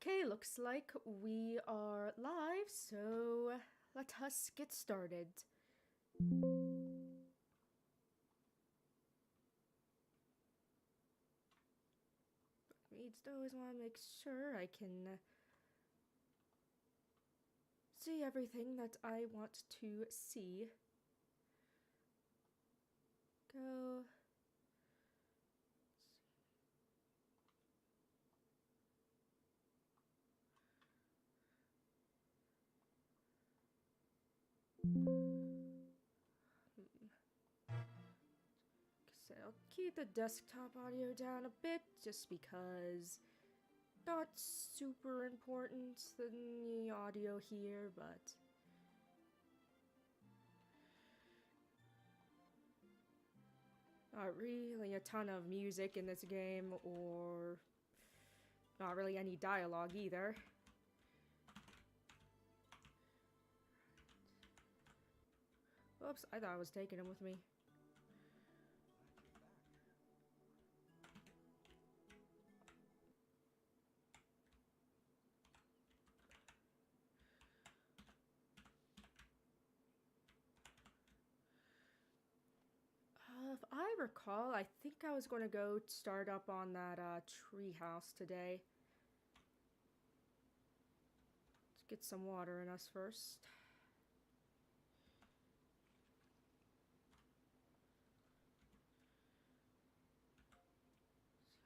Okay, looks like we are live, so let us get started. We just always want to make sure I can see everything that I want to see. Go. So I'll keep the desktop audio down a bit just because not super important the audio here, but not really a ton of music in this game, or not really any dialogue either. Oops, I thought I was taking him with me. If I recall, I think I was going to go start up on that tree house today. Let's get some water in us first.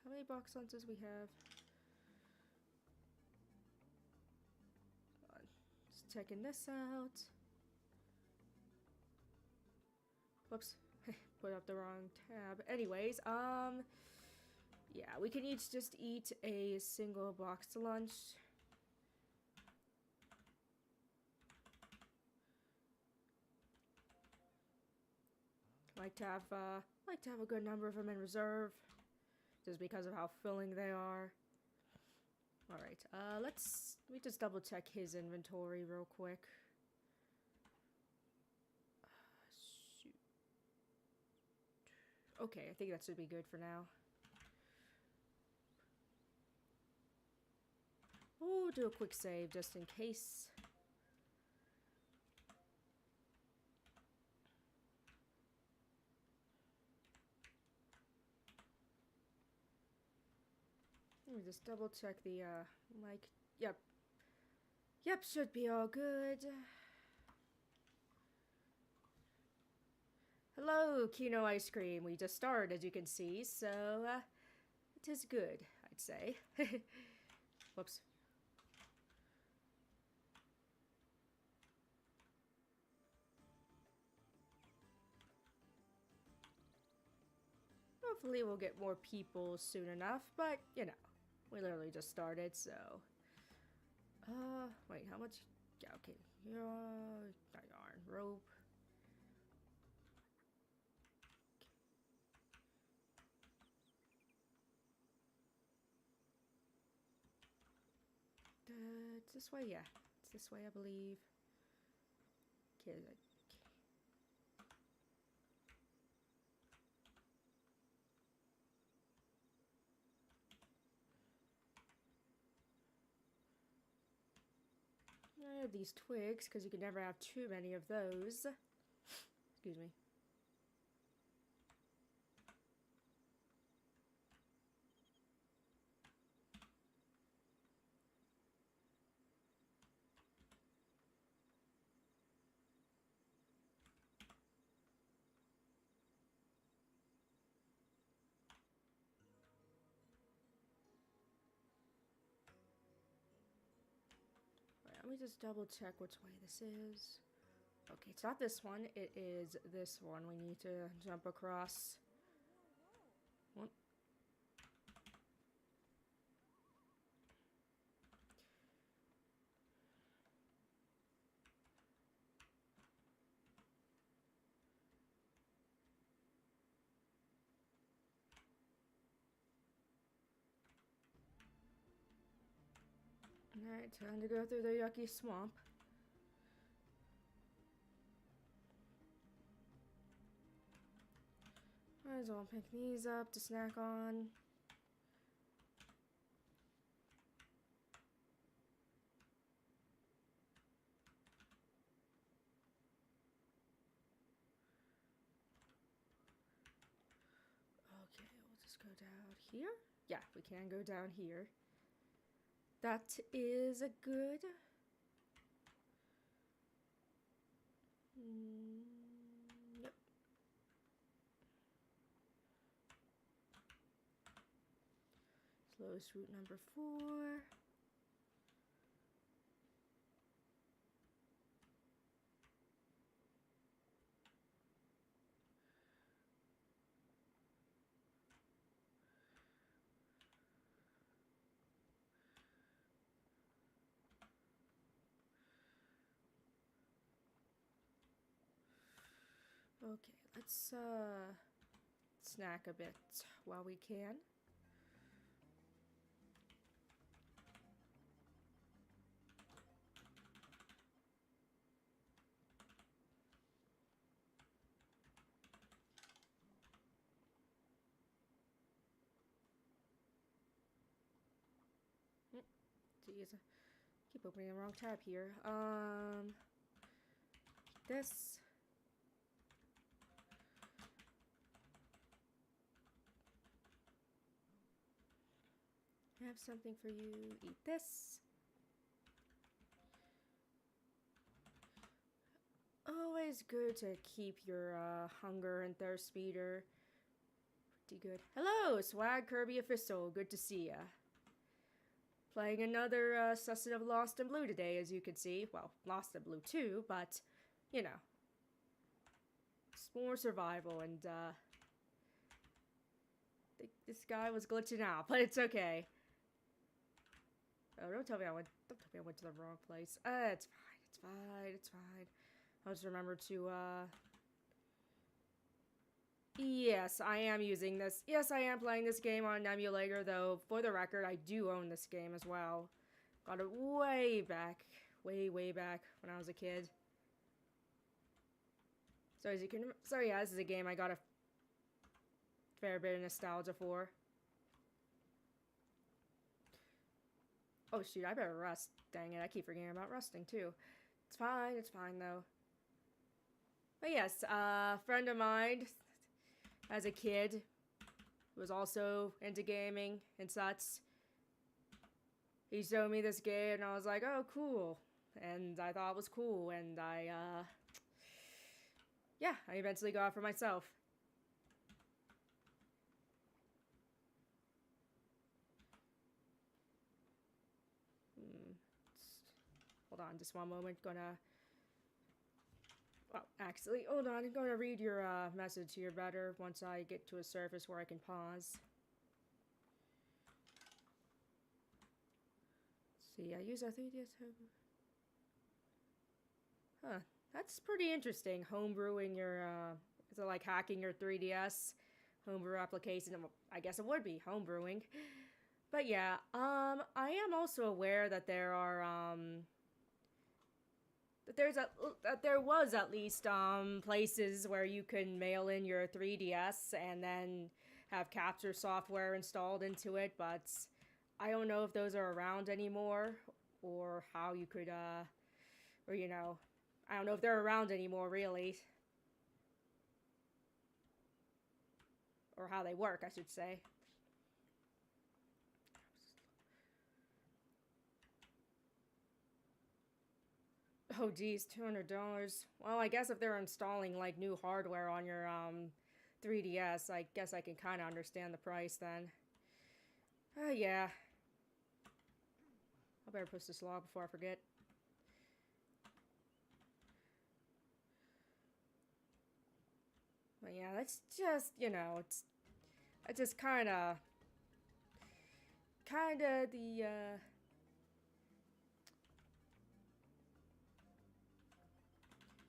How many box lunches we have? Just checking this out. Whoops, put up the wrong tab. Anyways, yeah, we can each just eat a single box lunch. Like to have a good number of them in reserve, just because of how filling they are. All right, let me just double check his inventory real quick. Shoot. Okay, I think that should be good for now. We'll do a quick save just in case. Let me just double check the mic. Yep. Yep, should be all good. Hello, Kino Ice Cream. We just started, as you can see, so it is good, I'd say. Whoops. Hopefully we'll get more people soon enough, but, you know, we literally just started, so... wait, how much? Yeah, okay. Yarn, rope. It's this way, yeah. It's this way, I believe. Okay, I have these twigs, because you can never have too many of those. Excuse me. Let me just double check which way this is. Okay, it's not this one. It is this one. We need to jump across. One. Alright, time to go through the yucky swamp. Might as well pick these up to snack on. down here? Yeah, we can go down here. That is a good... Yep. Slowest route number 4. Okay, let's snack a bit while we can. Jeez, keep opening the wrong tab here. This. I have something for you. Eat this. Always good to keep your hunger and thirst meter pretty good. Hello, Swag Kirby Official. Good to see ya. Playing another session of Lost in Blue today, as you can see. Well, Lost in Blue 2, but, you know. It's more survival, and, this guy was glitching out, but it's okay. Oh, don't tell me I went to the wrong place. It's fine. I'll just remember to, Yes, I am using this. Yes, I am playing this game on an emulator, though, for the record, I do own this game as well. Got it way back, way back when I was a kid. So as you can, so yeah, this is a game I got a fair bit of nostalgia for. Oh shoot, I better rest. Dang it, I keep forgetting about resting too. It's fine though. But yes, a friend of mine, as a kid, was also into gaming and such. He showed me this game and I was like, oh cool. And I thought it was cool, and yeah, I eventually got it for myself. Hold on just one moment, well, actually, hold on, I'm gonna read your message here better once I get to a surface where I can pause. Let's see, I use a 3DS home. Huh, that's pretty interesting, homebrewing your, is it like hacking your 3DS homebrew application? I guess it would be homebrewing. But yeah, I am also aware that there are, that there was at least places where you can mail in your 3DS and then have capture software installed into it, but I don't know if those are around anymore, or how you could or you know, I don't know if they're around anymore really, or how they work, I should say. Oh geez, $200. Well, I guess if they're installing like new hardware on your 3DS, I guess I can kind of understand the price then. Yeah. I better push this log before I forget. But yeah, that's just, you know, it's just kind of the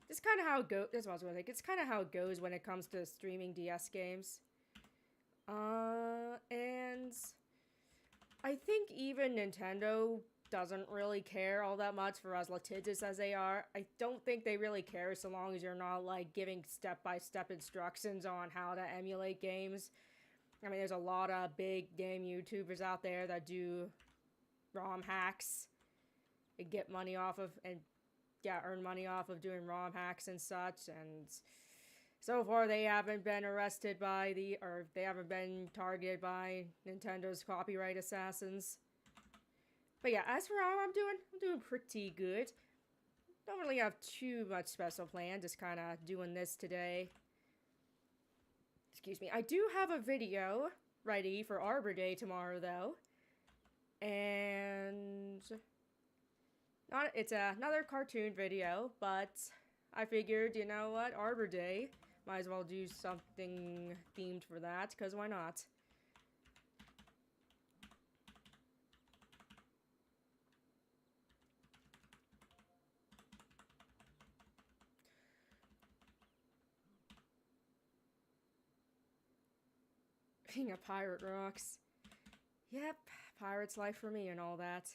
it's kind of how it goes. That's what I was going to think. It's kind of how it goes when it comes to streaming DS games. And I think even Nintendo doesn't really care all that much, for as litigious as they are. I don't think they really care so long as you're not like giving step-by-step instructions on how to emulate games. I mean, there's a lot of big game YouTubers out there that do ROM hacks and get money off of, and yeah, earn money off of doing ROM hacks and such, and So far, they haven't been arrested by or they haven't been targeted by Nintendo's copyright assassins. But yeah, as for how I'm doing pretty good. Don't really have too much special plan, just kind of doing this today. Excuse me. I do have a video ready for Arbor Day tomorrow, though. And it's another cartoon video, but I figured, you know what, Arbor Day, might as well do something themed for that, because why not? Being a pirate rocks. Yep, pirate's life for me and all that.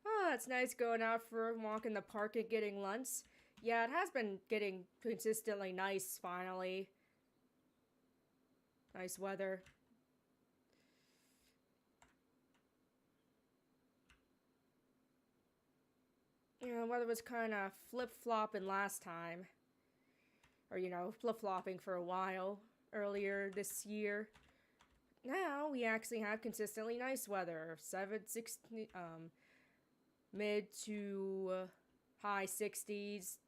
Oh, it's nice going out for a walk in the park and getting lunch. Yeah, it has been getting consistently nice, finally. Nice weather. Yeah, the weather was kind of flip-flopping last time. Or, you know, flip-flopping for a while earlier this year. Now, we actually have consistently nice weather. Mid to high 60s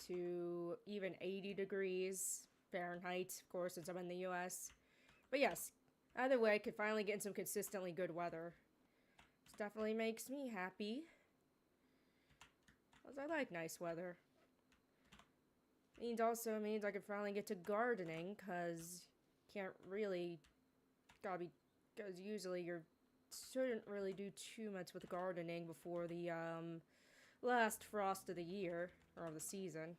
to even 80 degrees Fahrenheit, of course, since I'm in the US. But yes, either way, I could finally get in some consistently good weather. This definitely makes me happy. Because I like nice weather. It also means I could finally get to gardening, because can't really, because usually you shouldn't really do too much with gardening before the last frost of the year, or of the season.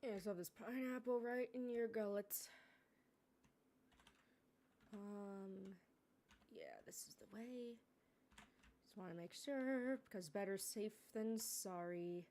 Yeah, so this pineapple right in your gullet. Yeah, this is the way. Just want to make sure, because better safe than sorry.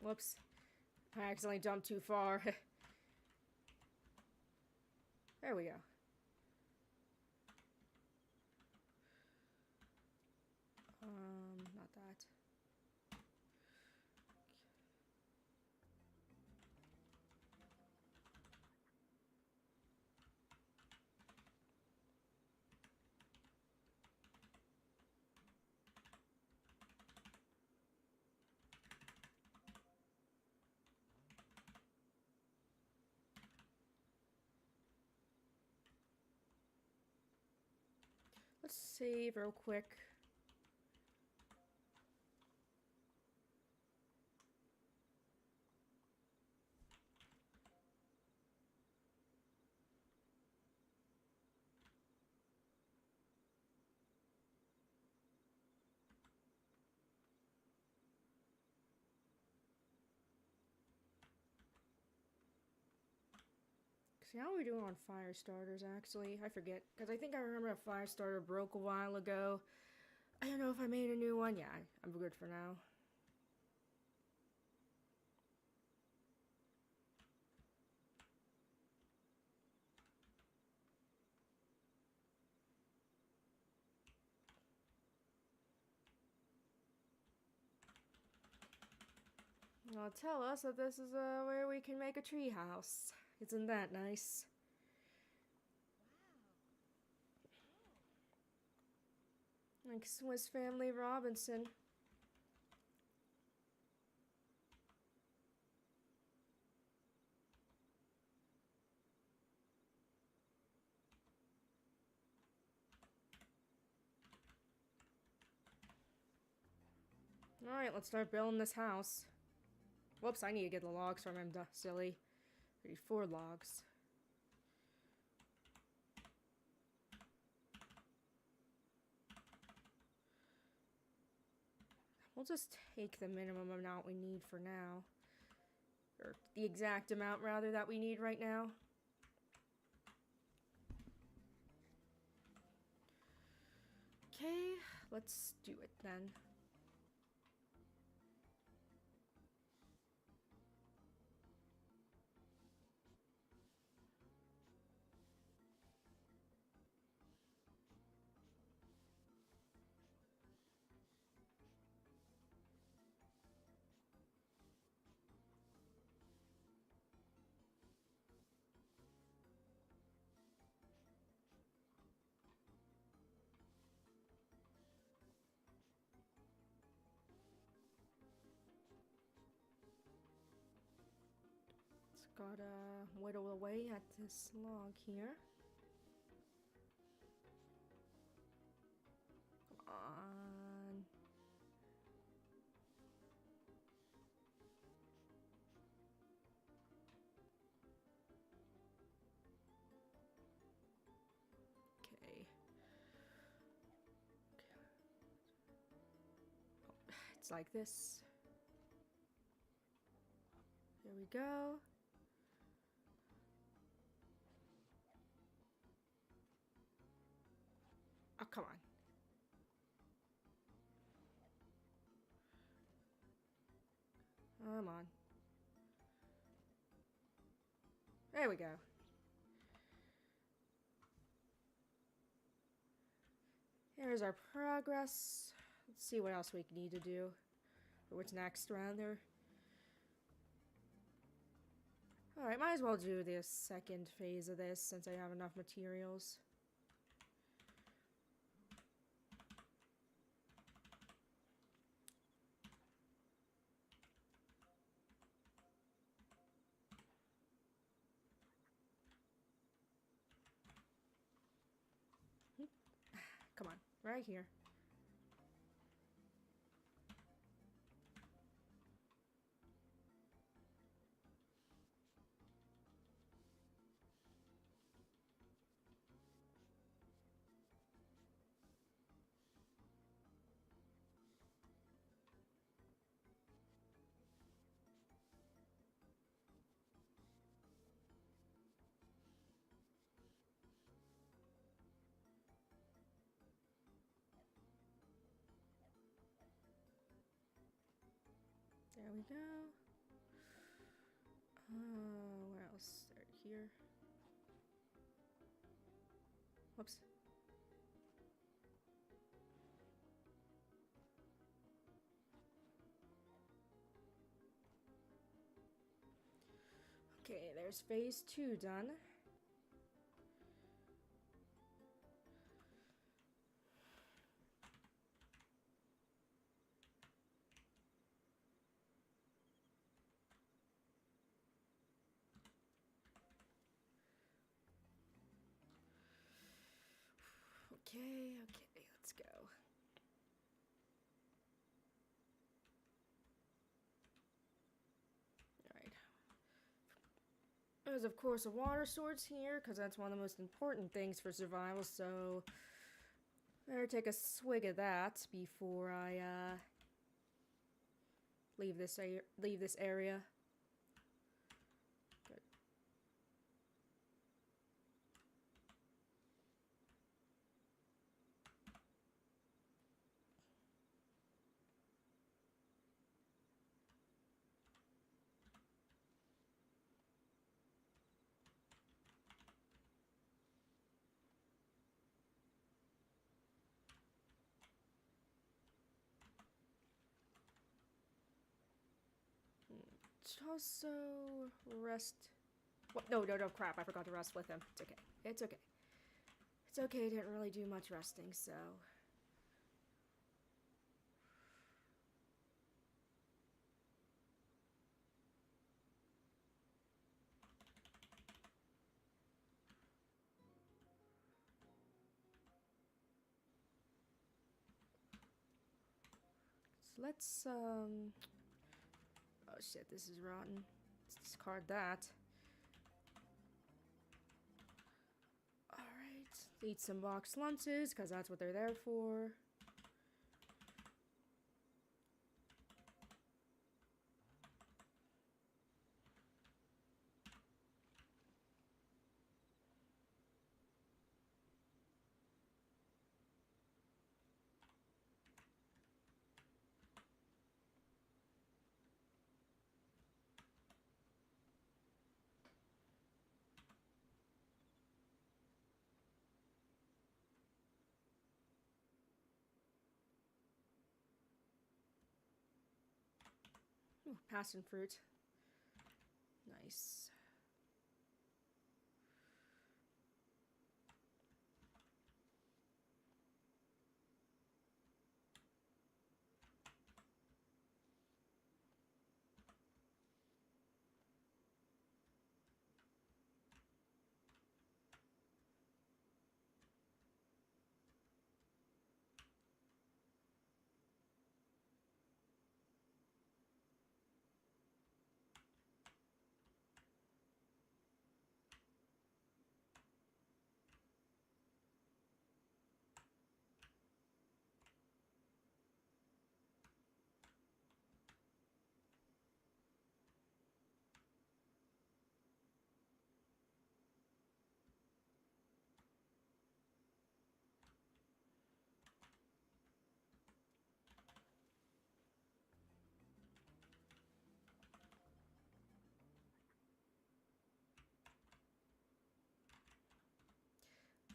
Whoops. I accidentally jumped too far. There we go. Not that. Let's save real quick. See, how are we doing on fire starters, actually? I forget, because I think I remember a fire starter broke a while ago. I don't know if I made a new one. Yeah, I'm good for now. Well, tell us that this is where we can make a tree house. Isn't that nice? Like Swiss Family Robinson. Alright, let's start building this house. Whoops, I need to get the logs from him, silly. 34 logs. We'll just take the minimum amount we need for now. Or the exact amount, rather, that we need right now. Okay, let's do it then. Gotta whittle away at this log here. Come on. Okay. It's like this. There we go. Oh, come on. Come on. There we go. Here's our progress. Let's see what else we need to do. Or what's next, rather. Alright, might as well do the second phase of this since I have enough materials. Come on, right here. There we go. Where else? Right here. Whoops. Okay, there's phase 2 done. Okay, let's go. Alright. There's, of course, a water source here, because that's one of the most important things for survival, so better take a swig of that before I, leave this area. Good. Also, rest. What? No, crap. I forgot to rest with him. It's okay. It's okay. It's okay. I didn't really do much resting, so. let's oh shit, this is rotten. Let's discard that. Alright, eat some boxed lunches, because that's what they're there for. Ooh, passion fruit. Nice.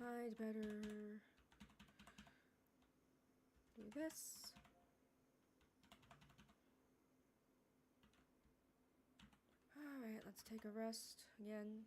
I'd better do this. Alright, let's take a rest again.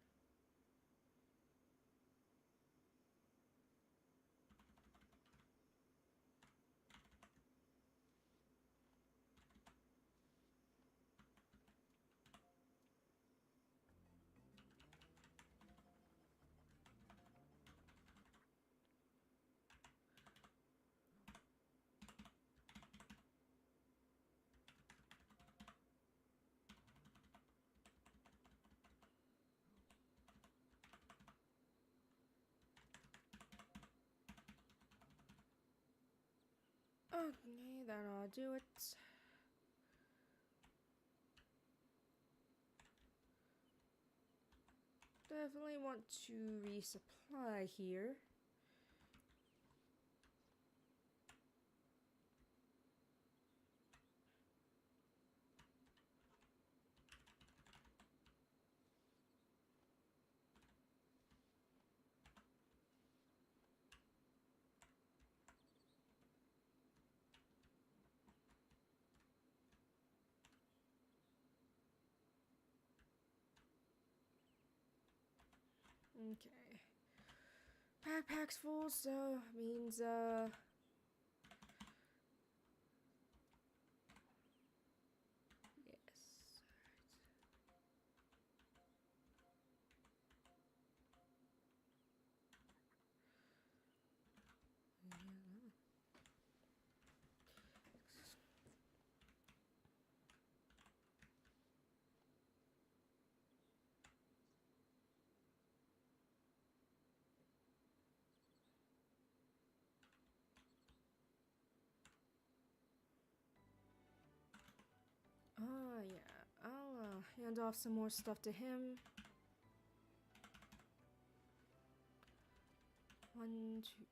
Okay, then I'll do it. Definitely want to resupply here. Okay. Backpack's full, so means yes. Yeah. I'll hand off some more stuff to him. 1, 2,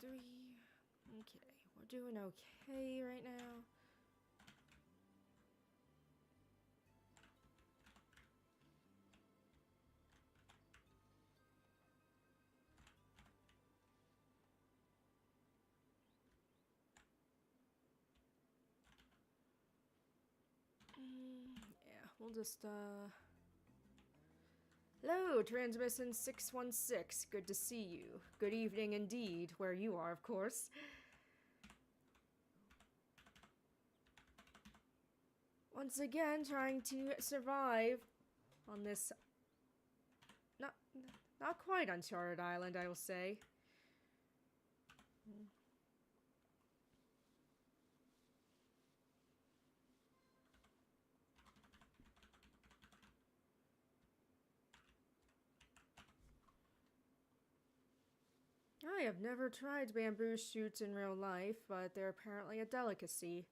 3. Okay, we're doing okay right now. Yeah, we'll just Hello, Transmission 616. Good to see you. Good evening indeed, where you are, of course. Once again, trying to survive on this not quite uncharted island, I will say. I have never tried bamboo shoots in real life, but they're apparently a delicacy.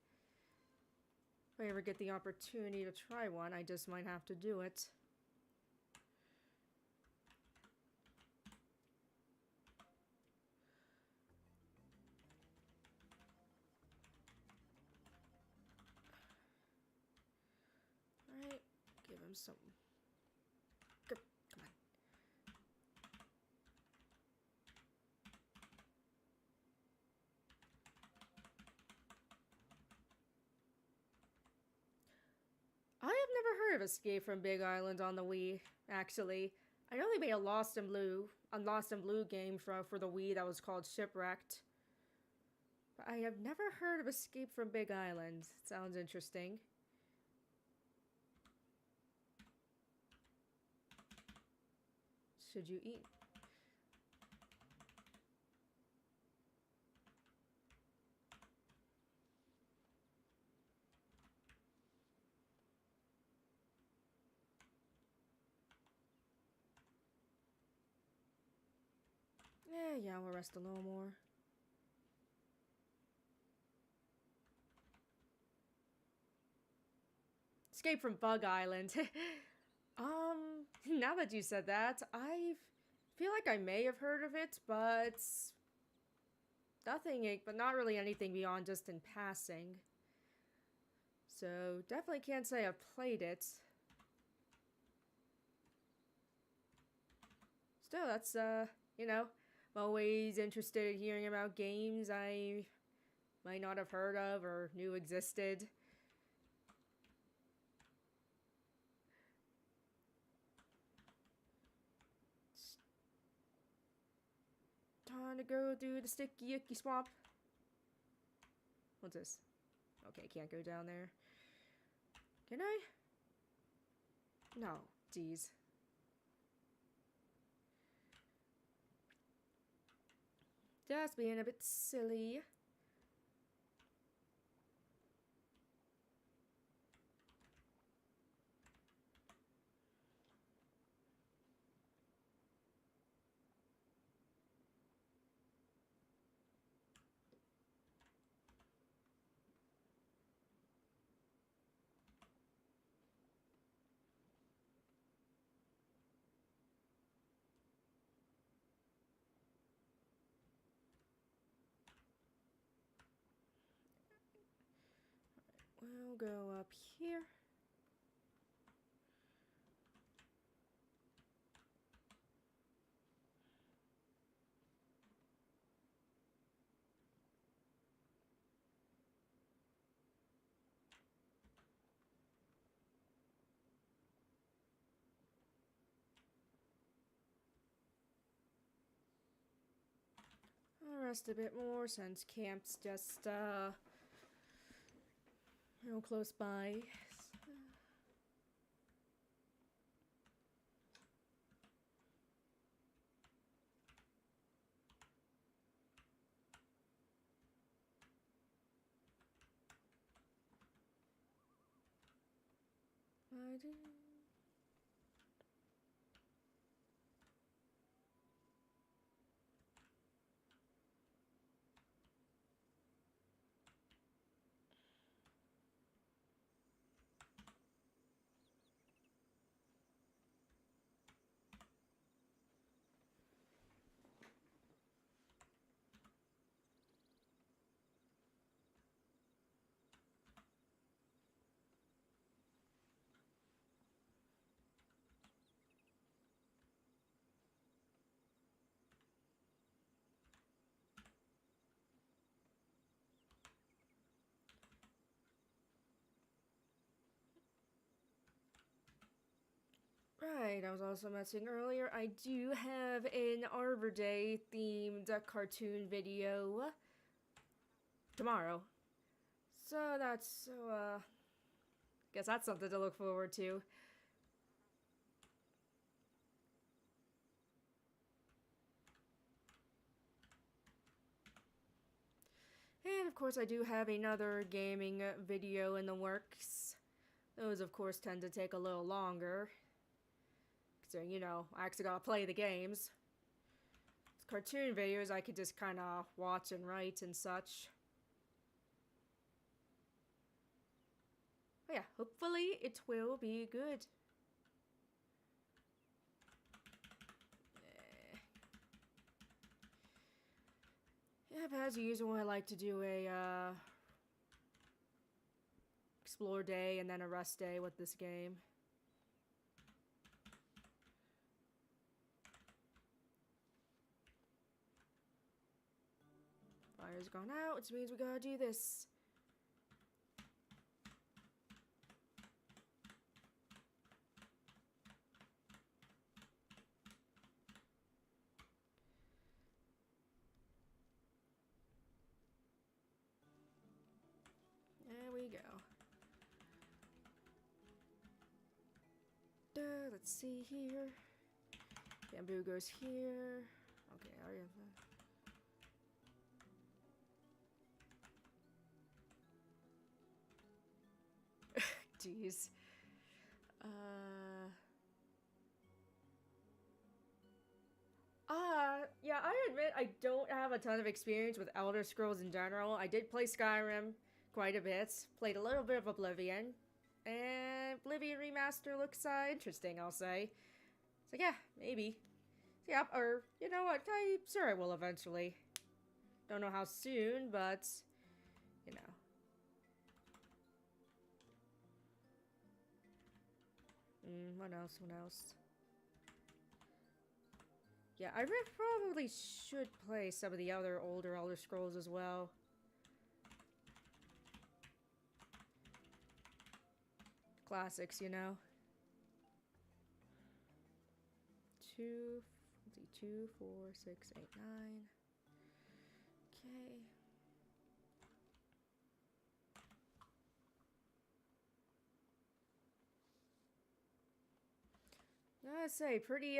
If I ever get the opportunity to try one, I just might have to do it. Alright, give him some. Come on. I have never heard of Escape from Big Island on the Wii, actually. I know they made a Lost in Blue game for the Wii that was called Shipwrecked. But I have never heard of Escape from Big Island. Sounds interesting. Should you eat? Yeah, we'll rest a little more. Escape from Bug Island. Now that you said that, I feel like I may have heard of it, but not really anything beyond just in passing. So, definitely can't say I've played it. Still, that's, you know, I'm always interested in hearing about games I might not have heard of or knew existed. Time to go through the sticky icky swamp. What's this? Okay, can't go down there. Can I? No, jeez. Just being a bit silly. We'll go up here. I'll rest a bit more since camp's just real close by. I do. Right, I was also mentioning earlier, I do have an Arbor Day themed cartoon video tomorrow. So guess that's something to look forward to. And of course I do have another gaming video in the works. Those of course tend to take a little longer. So, you know, I actually gotta play the games. It's cartoon videos I could just kind of watch and write and such. But yeah, hopefully it will be good. Yeah, but as usual, I like to do a explore day and then a rest day with this game. Fire's gone out, which means we gotta do this. There we go. Let's see here. Bamboo goes here. Okay, I have that. Jeez. Yeah, I admit I don't have a ton of experience with Elder Scrolls in general. I did play Skyrim quite a bit, played a little bit of Oblivion, and Oblivion Remaster looks interesting, I'll say. So yeah, maybe. Yep, or, you know what, I'm sure I will eventually. Don't know how soon, but, you know. What else, what else? Yeah, I probably should play some of the other older Elder Scrolls as well. Classics, you know. Let's see, 2, 4, 6, 8, 9. Okay. I say, pretty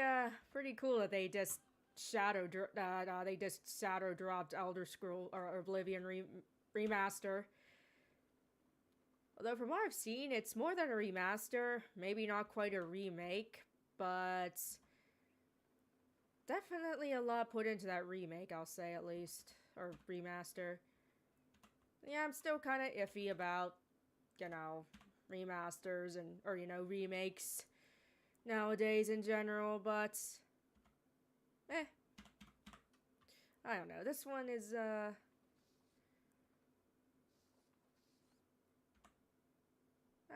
cool that they just shadow dropped Elder Scroll or Oblivion remaster. Although from what I've seen, it's more than a remaster, maybe not quite a remake, but definitely a lot put into that remake, I'll say at least, or remaster. Yeah, I'm still kind of iffy about, you know, remasters and, or, you know, remakes nowadays in general, but I don't know. This one is I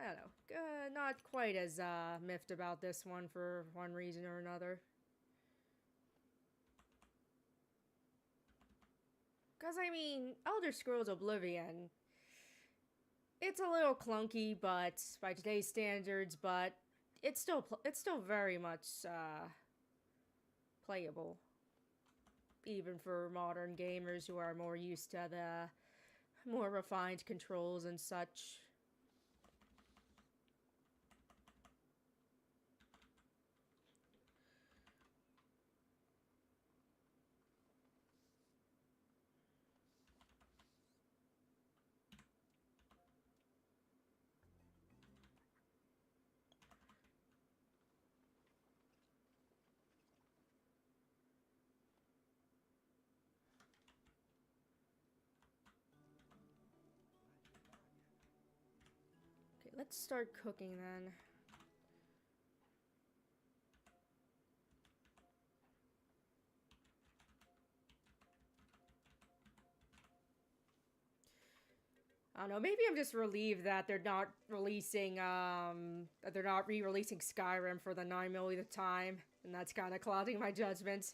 don't know, not quite as miffed about this one for one reason or another. Because, I mean, Elder Scrolls Oblivion, it's a little clunky, but by today's standards, but it's still very much playable, even for modern gamers who are more used to the more refined controls and such. Let's start cooking then. I don't know, maybe I'm just relieved that they're not releasing, that they're not re-releasing Skyrim for the 9 millionth time, and that's kind of clouding my judgment.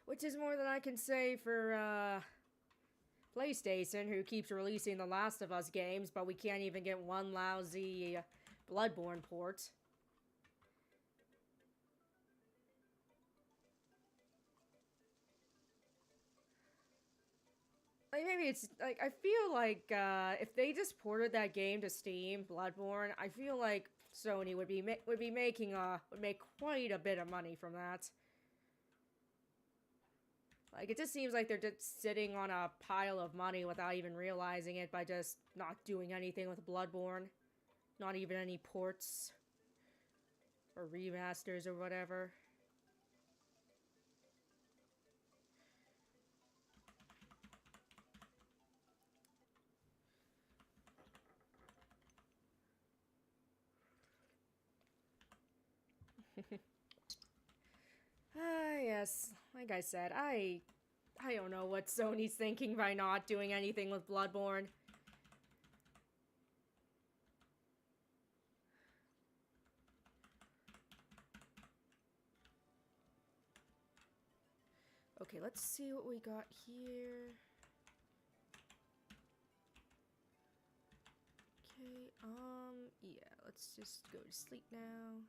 Which is more than I can say for, PlayStation, who keeps releasing the Last of Us games, but we can't even get one lousy Bloodborne port. Like, maybe it's, like, I feel like, if they just ported that game to Steam, Bloodborne, I feel like Sony would make quite a bit of money from that. Like, it just seems like they're just sitting on a pile of money without even realizing it by just not doing anything with Bloodborne. Not even any ports or remasters or whatever. Yes. Like I said, I don't know what Sony's thinking by not doing anything with Bloodborne. Okay, let's see what we got here. Okay, yeah, let's just go to sleep now.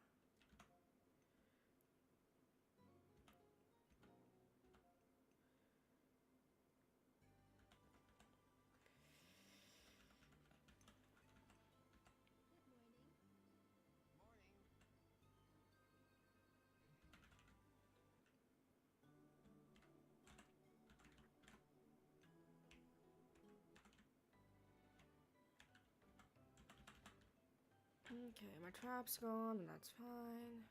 Okay, my trap's gone, and that's fine.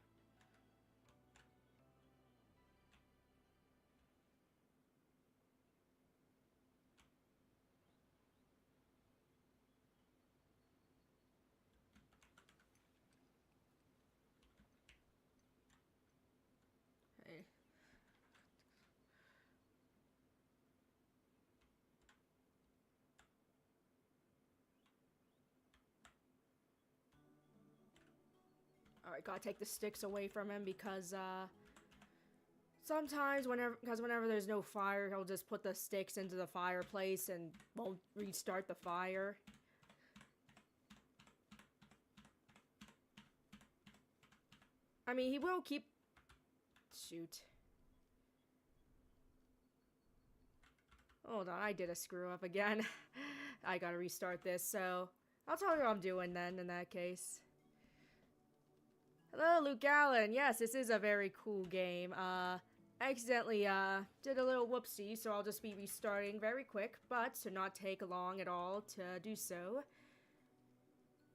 Hey. Alright, gotta take the sticks away from him because, sometimes whenever there's no fire, he'll just put the sticks into the fireplace and won't restart the fire. I mean, he will keep... Shoot. Hold on, I did a screw up again. I gotta restart this, so... I'll tell you what I'm doing then, in that case. Hello, Luke Gallen. Yes, this is a very cool game. I accidentally, did a little whoopsie, so I'll just be restarting very quick, but to not take long at all to do so.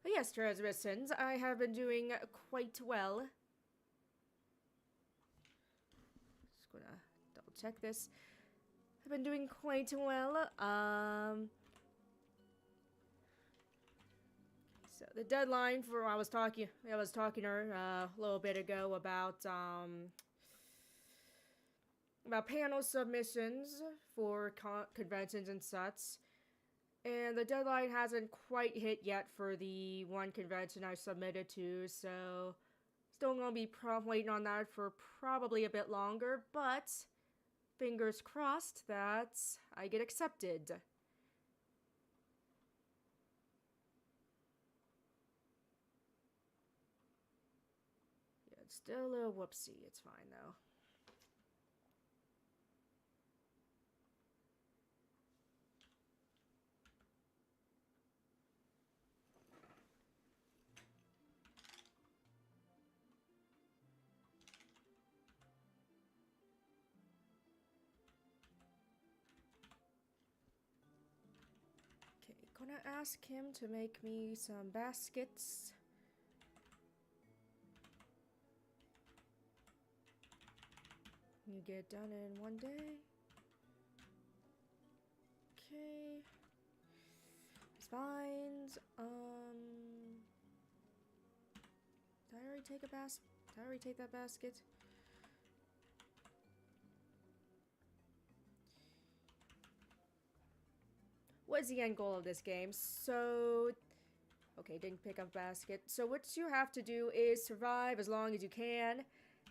But yes, Transmissions, I have been doing quite well. Just gonna double check this. I've been doing quite well. So the deadline for I was talking to her a little bit ago about panel submissions for conventions and such. And the deadline hasn't quite hit yet for the one convention I submitted to, so still gonna be waiting on that for probably a bit longer, but fingers crossed that I get accepted. Yeah, it's still a little whoopsie. It's fine though. Gonna ask him to make me some baskets. You get it done in one day. Okay. Spines. Did I already take a Did I already take that basket? What's the end goal of this game? So, okay, didn't pick up basket. So what you have to do is survive as long as you can,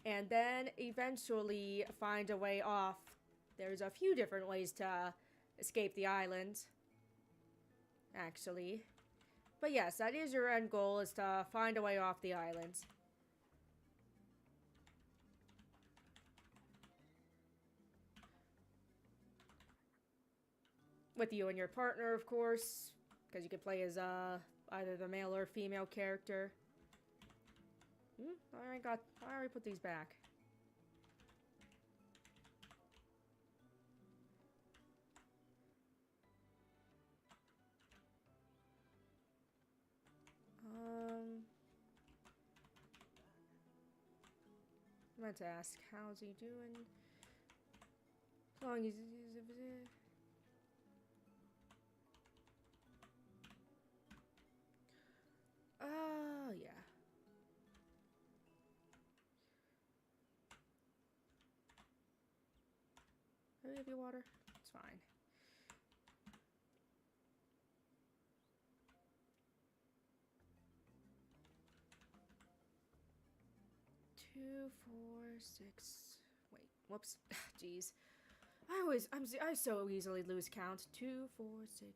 and then eventually find a way off. There's a few different ways to escape the island, actually. But yes, that is your end goal, is to find a way off the island. With you and your partner, of course, because you can play as either the male or female character. I already put these back. I meant to ask, how's he doing? As long as yeah. Do we have your water? It's fine. Two, four, six. Wait, whoops. Jeez. I so easily lose count. 2, 4, 6, 8,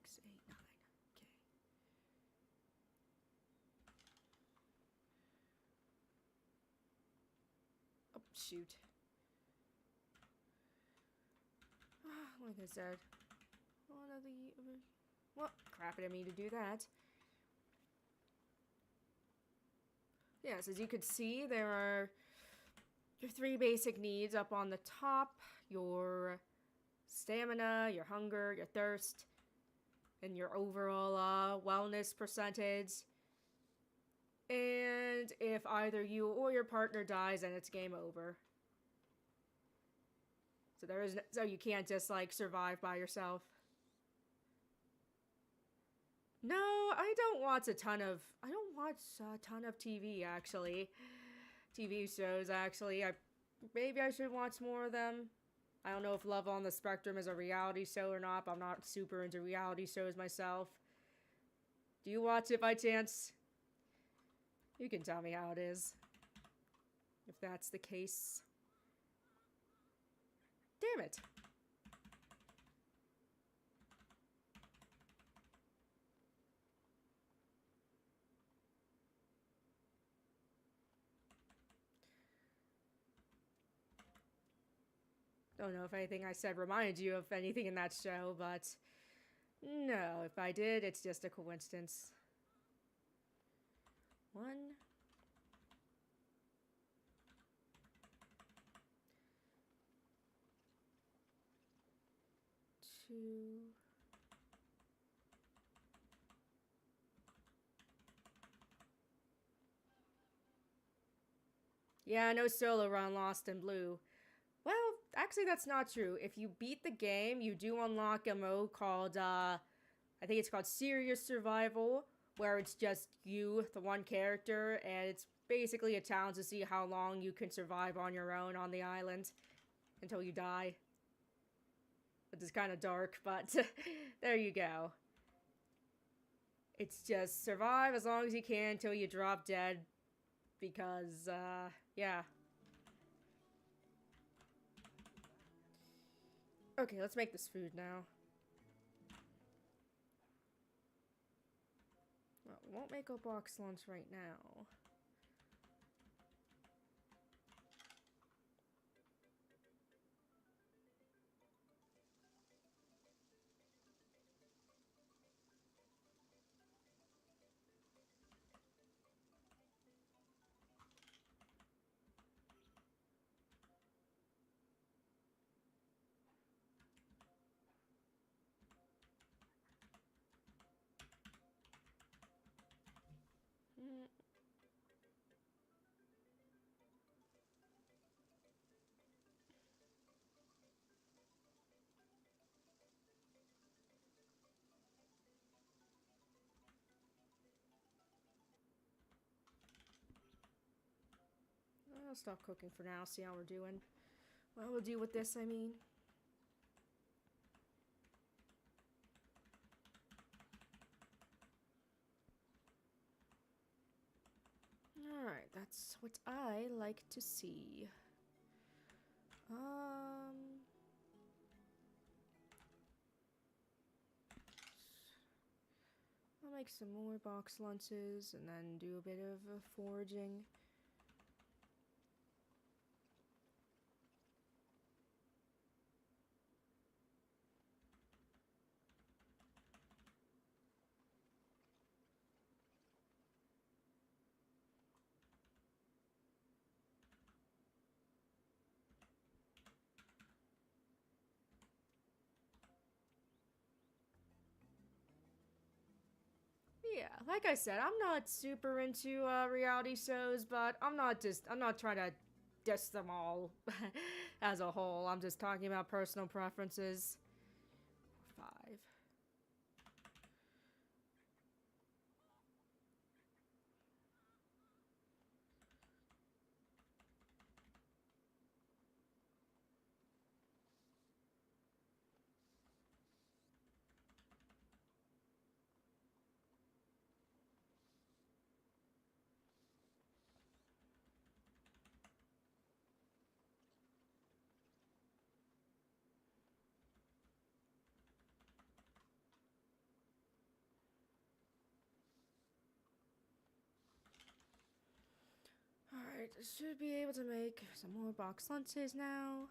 9. Okay. Oh, shoot. Like I said, one of the... Well, crap, I didn't mean to do that. Yes, as you could see, there are your 3 basic needs up on the top. Your stamina, your hunger, your thirst, and your overall wellness percentage. And if either you or your partner dies, then it's game over. So you can't just like survive by yourself. No, I don't watch a ton of TV actually. TV shows actually. Maybe I should watch more of them. I don't know if Love on the Spectrum is a reality show or not, but I'm not super into reality shows myself. Do you watch it by chance? You can tell me how it is. If that's the case. Damn it. Don't know if anything I said reminded you of anything in that show, but no, if I did, it's just a coincidence. 1, 2. Yeah, no solo run Lost in Blue. Well, actually that's not true. If you beat the game, you do unlock a mode called, I think it's called Serious Survival, where it's just you, the one character, and it's basically a challenge to see how long you can survive on your own on the island until you die. Which is kind of dark, but there you go. It's just survive as long as you can until you drop dead, because, yeah. Okay, let's make this food now. Well, we won't make a box lunch right now. I'll stop cooking for now, see how we're doing. What we'll do with this, I mean. Alright, that's what I like to see. I'll make some more box lunches and then do a bit of foraging. Yeah, like I said, I'm not super into reality shows, but I'm not trying to diss them all as a whole. I'm just talking about personal preferences. 5. Alright, should be able to make some more box lunches now.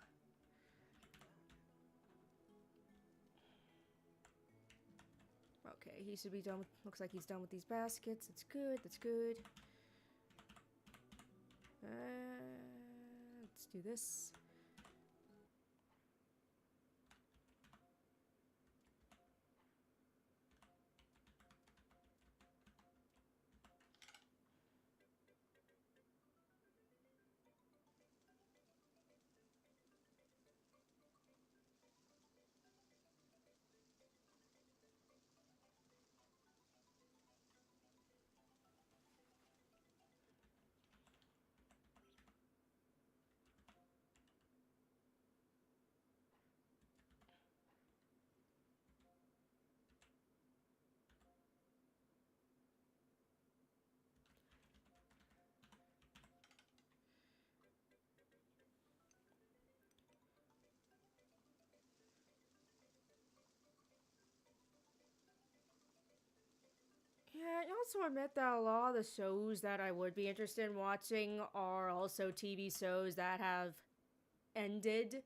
Okay, he should be done with, looks like he's done with these baskets. That's good, that's good. Let's do this. Yeah, I also admit that a lot of the shows that I would be interested in watching are also TV shows that have ended.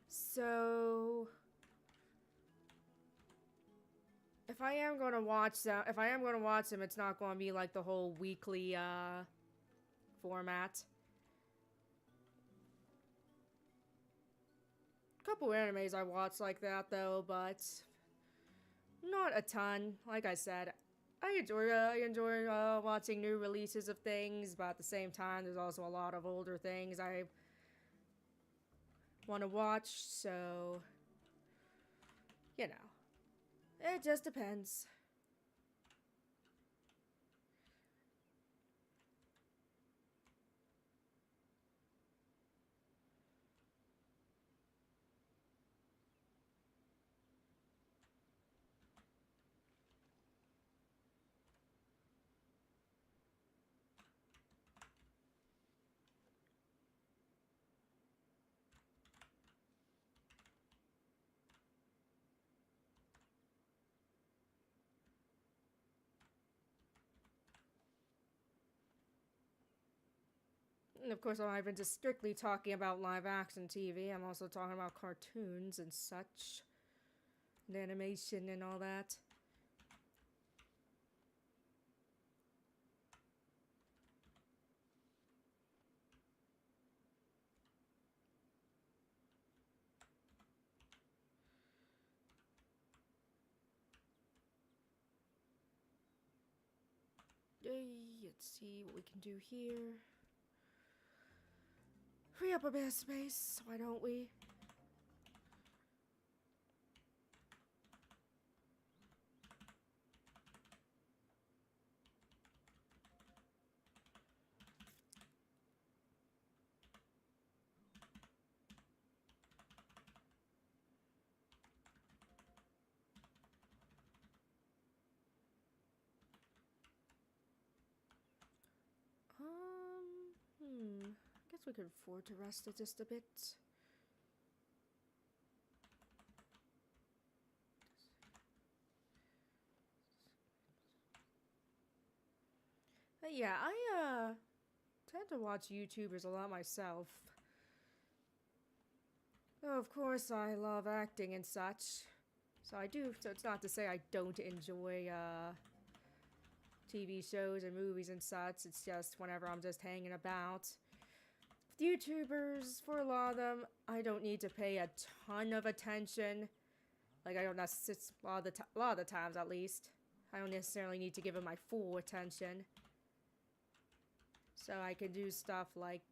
So if I am going to watch them, it's not going to be like the whole weekly format. A couple animes I watch like that though, but not a ton. Like I said, I enjoy watching new releases of things, but at the same time, there's also a lot of older things I want to watch. So, you know, it just depends. And of course, I'm not even just strictly talking about live action TV. I'm also talking about cartoons and such, and animation and all that. Let's see what we can do here. Free up a bit of space, why don't we? Guess we could afford to rest it just a bit. But yeah, I tend to watch YouTubers a lot myself. Though of course I love acting and such. So I do, so it's not to say I don't enjoy TV shows and movies and such. It's just whenever I'm just hanging about. YouTubers, for a lot of them, I don't need to pay a ton of attention. Like I don't necessarily, a lot of the times at least, I don't necessarily need to give them my full attention. So I can do stuff like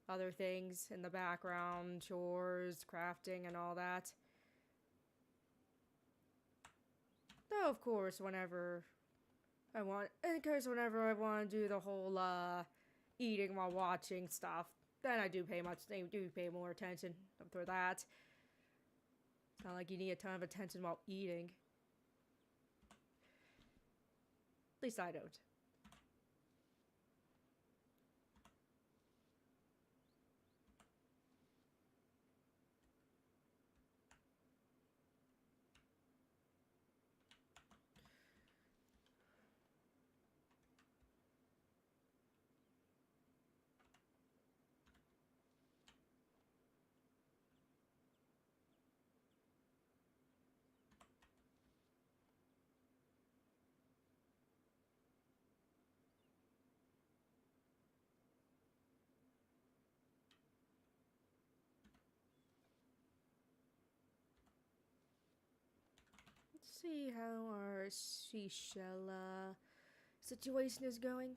other things in the background, chores, crafting, and all that. Though, of course, whenever I want to do the whole eating while watching stuff, then I do pay more attention for that. It's not like you need a ton of attention while eating. At least I don't. Let's see how our seashell situation is going.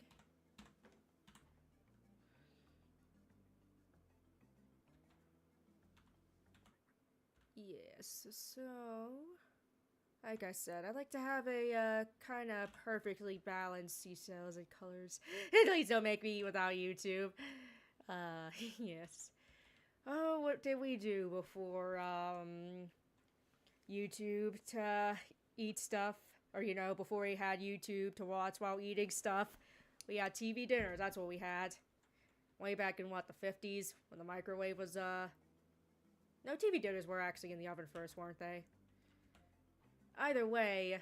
Yes, so like I said, I'd like to have a kind of perfectly balanced seashells and colors. Please don't make me eat without YouTube. Yes. Oh, what did we do before YouTube to eat stuff? Or, you know, before we had YouTube to watch while eating stuff? We had TV dinners, that's what we had. Way back in, what, the 50s? When the microwave was, No, TV dinners were actually in the oven first, weren't they? Either way,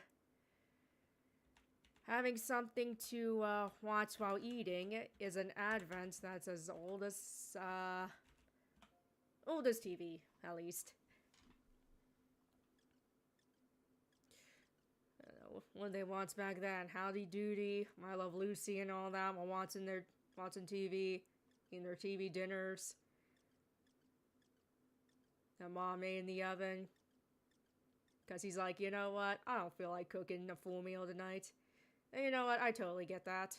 having something to watch while eating is an advent that's as old as TV, at least. I don't know what they watched back then. Howdy Doody, I Love Lucy, and all that while watching TV, eating their TV dinners. That mom made in the oven. Because he's like, you know what? I don't feel like cooking a full meal tonight. And you know what? I totally get that.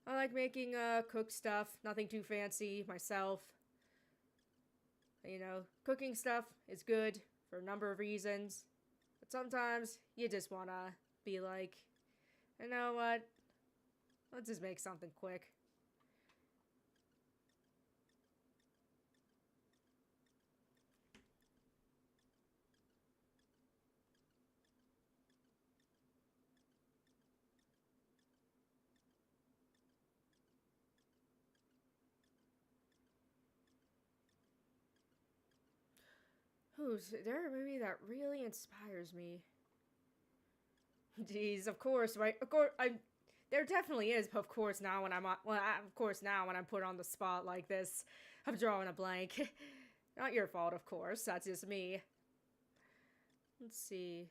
I like making cooked stuff. Nothing too fancy myself. You know, cooking stuff is good for a number of reasons. But sometimes you just want to be like, you know what? Let's just make something quick. Is there a movie that really inspires me? Jeez, of course, right? Of course, there definitely is, but of course now when I'm put on the spot like this, I'm drawing a blank. Not your fault, of course. That's just me. Let's see.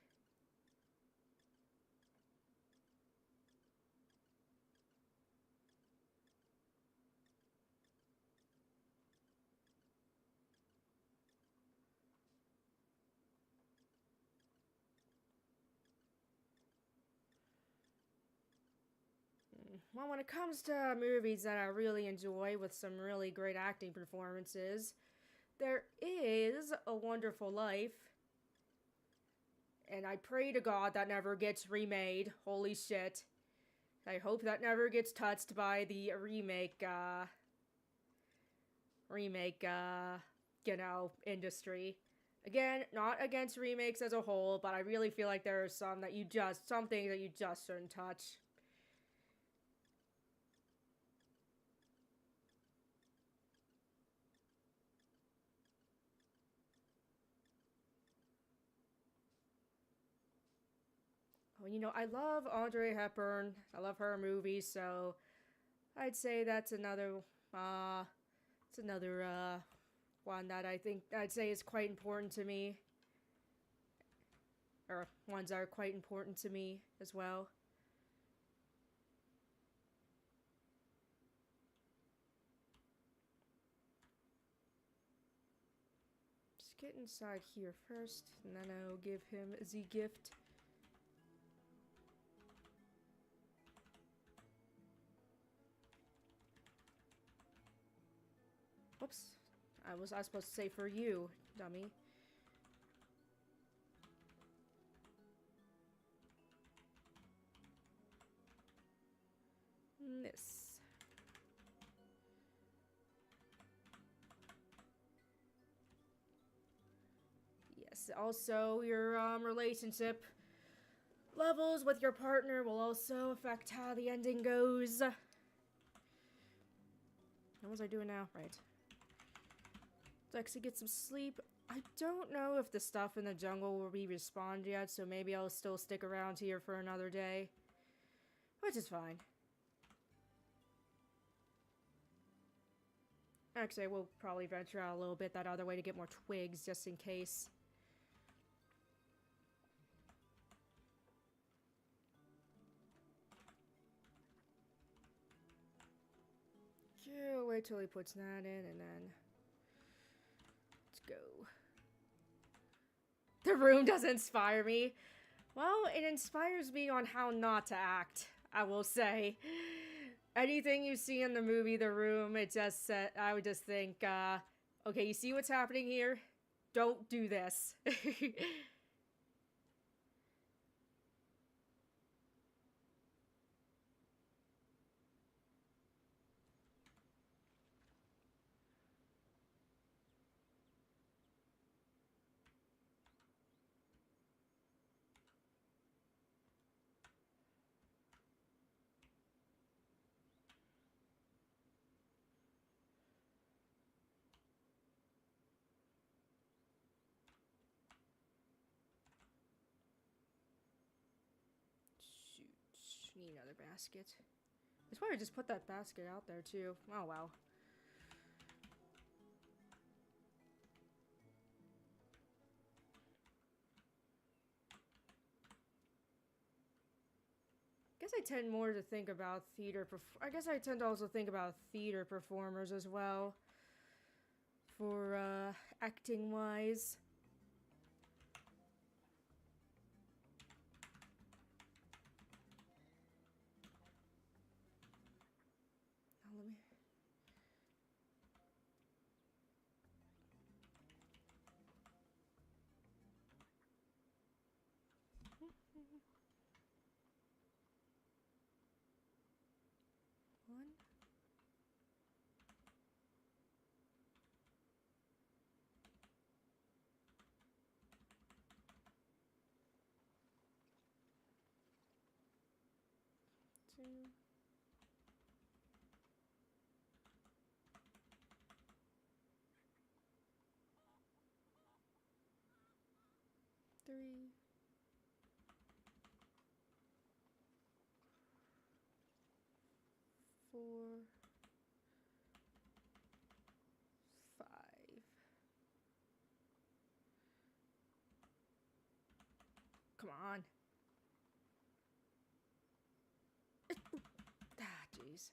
Well, when it comes to movies that I really enjoy with some really great acting performances, there is A Wonderful Life. And I pray to God that never gets remade. Holy shit. I hope that never gets touched by the remake, industry. Again, not against remakes as a whole, but I really feel like there are some things that you just shouldn't touch. Oh, you know, I love Audrey Hepburn. I love her movies, so I'd say that's another, one that I'd say is quite important to me. Or ones that are quite important to me as well. Just get inside here first, and then I'll give him the gift. Whoops. I was supposed to say for you, dummy. This. Yes, also your relationship levels with your partner will also affect how the ending goes. What was I doing now? Right. Let's actually get some sleep. I don't know if the stuff in the jungle will be respawned yet, so maybe I'll still stick around here for another day. Which is fine. Actually, I will probably venture out a little bit that other way to get more twigs, just in case. Yeah, wait till he puts that in, and then... Let's go. The room doesn't inspire me. Well, it inspires me on how not to act, I will say. Anything you see in the movie The Room, it just I would just think, okay, you see what's happening here? Don't do this. Shoot, need another basket. I probably just put that basket out there too. Oh wow. I guess I tend more to think about I guess I tend to also think about theater performers as well. For acting wise. Now let me. One. Two. Three. 4. 5. Come on. Ah, jeez.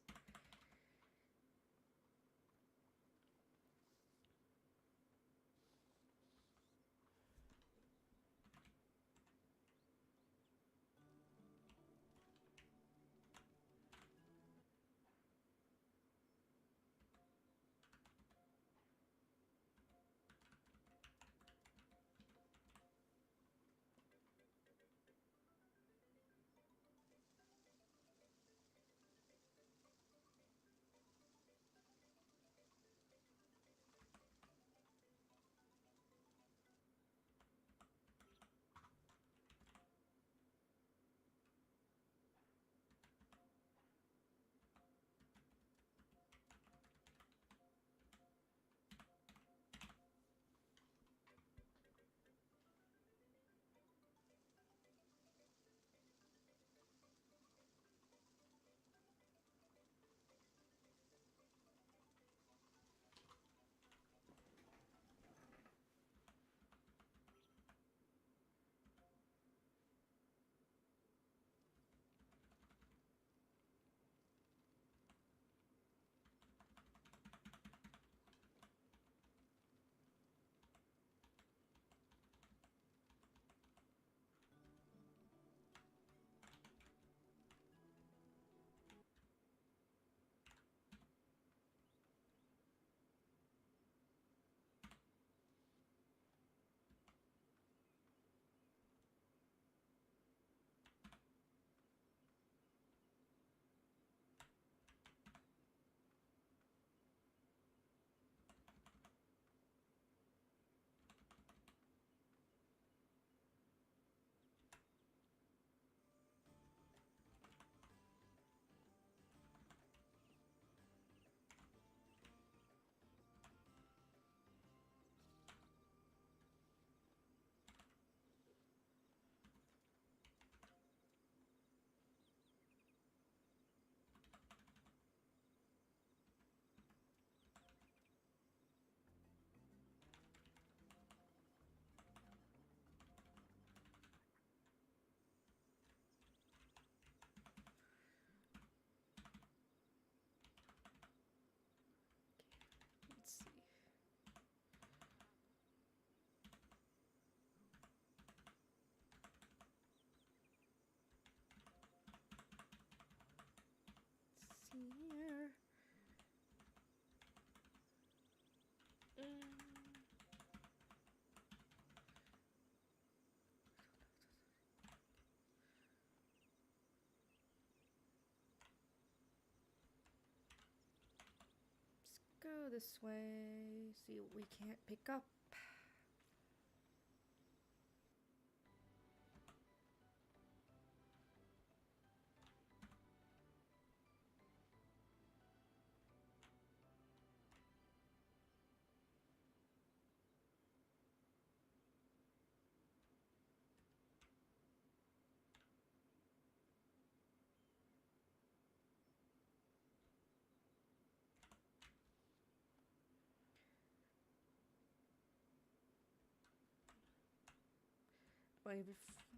this way. See what we can't pick up.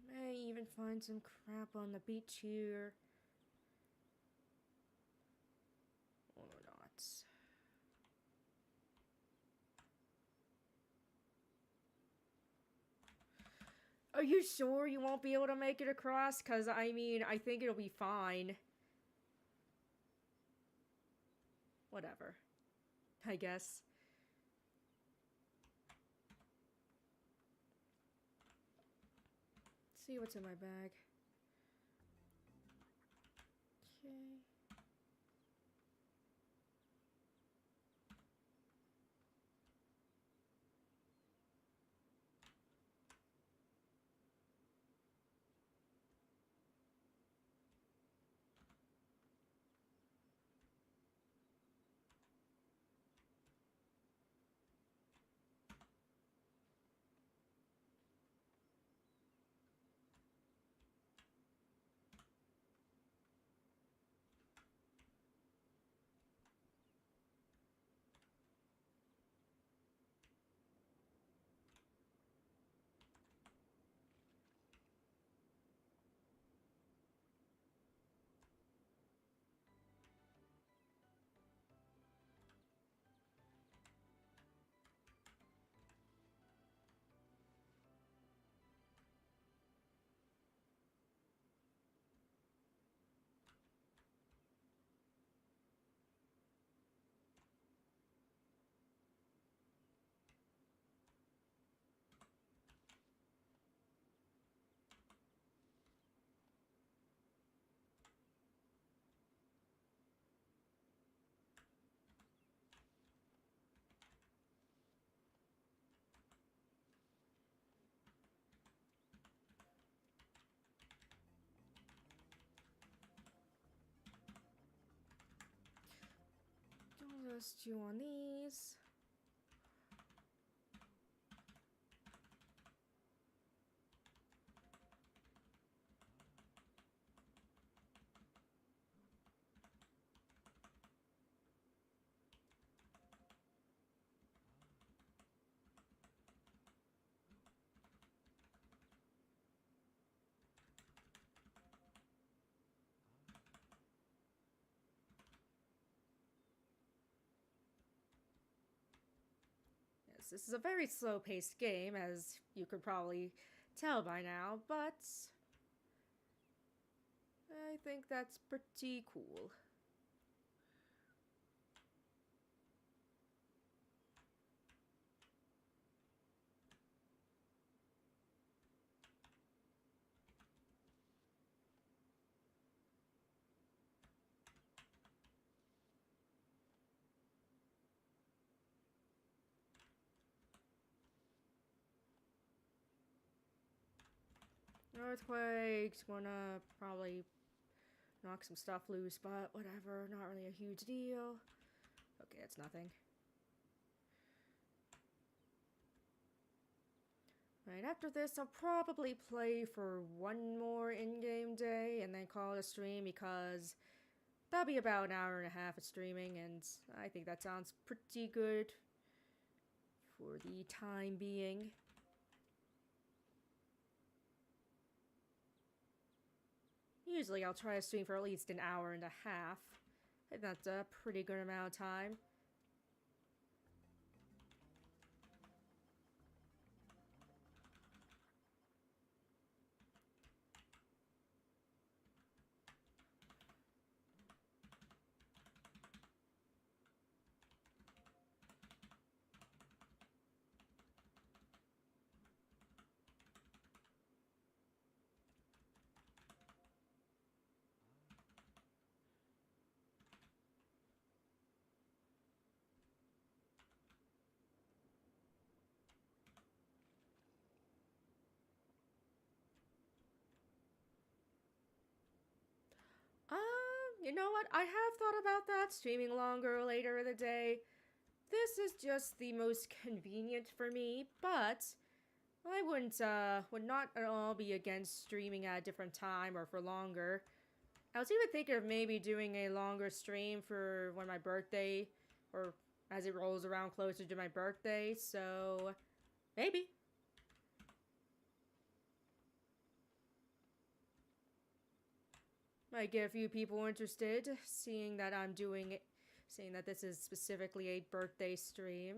May even find some crap on the beach here. Or not. Are you sure you won't be able to make it across? Because, I mean, I think it'll be fine. Whatever. I guess. Let's see what's in my bag. Okay. Just stew on these. This is a very slow-paced game, as you could probably tell by now, but I think that's pretty cool. Earthquake's gonna probably knock some stuff loose, but whatever, not really a huge deal. Okay, it's nothing. Right, after this, I'll probably play for one more in-game day and then call it a stream, because that'll be about an hour and a half of streaming, and I think that sounds pretty good for the time being. Usually I'll try to stream for at least an hour and a half. I think that's a pretty good amount of time. you know what? I have thought about that, streaming longer or later in the day. This is just the most convenient for me, but I would not at all be against streaming at a different time or for longer. I was even thinking of maybe doing a longer stream for when my birthday, or as it rolls around closer to my birthday, so maybe. Might get a few people interested, seeing that seeing that this is specifically a birthday stream.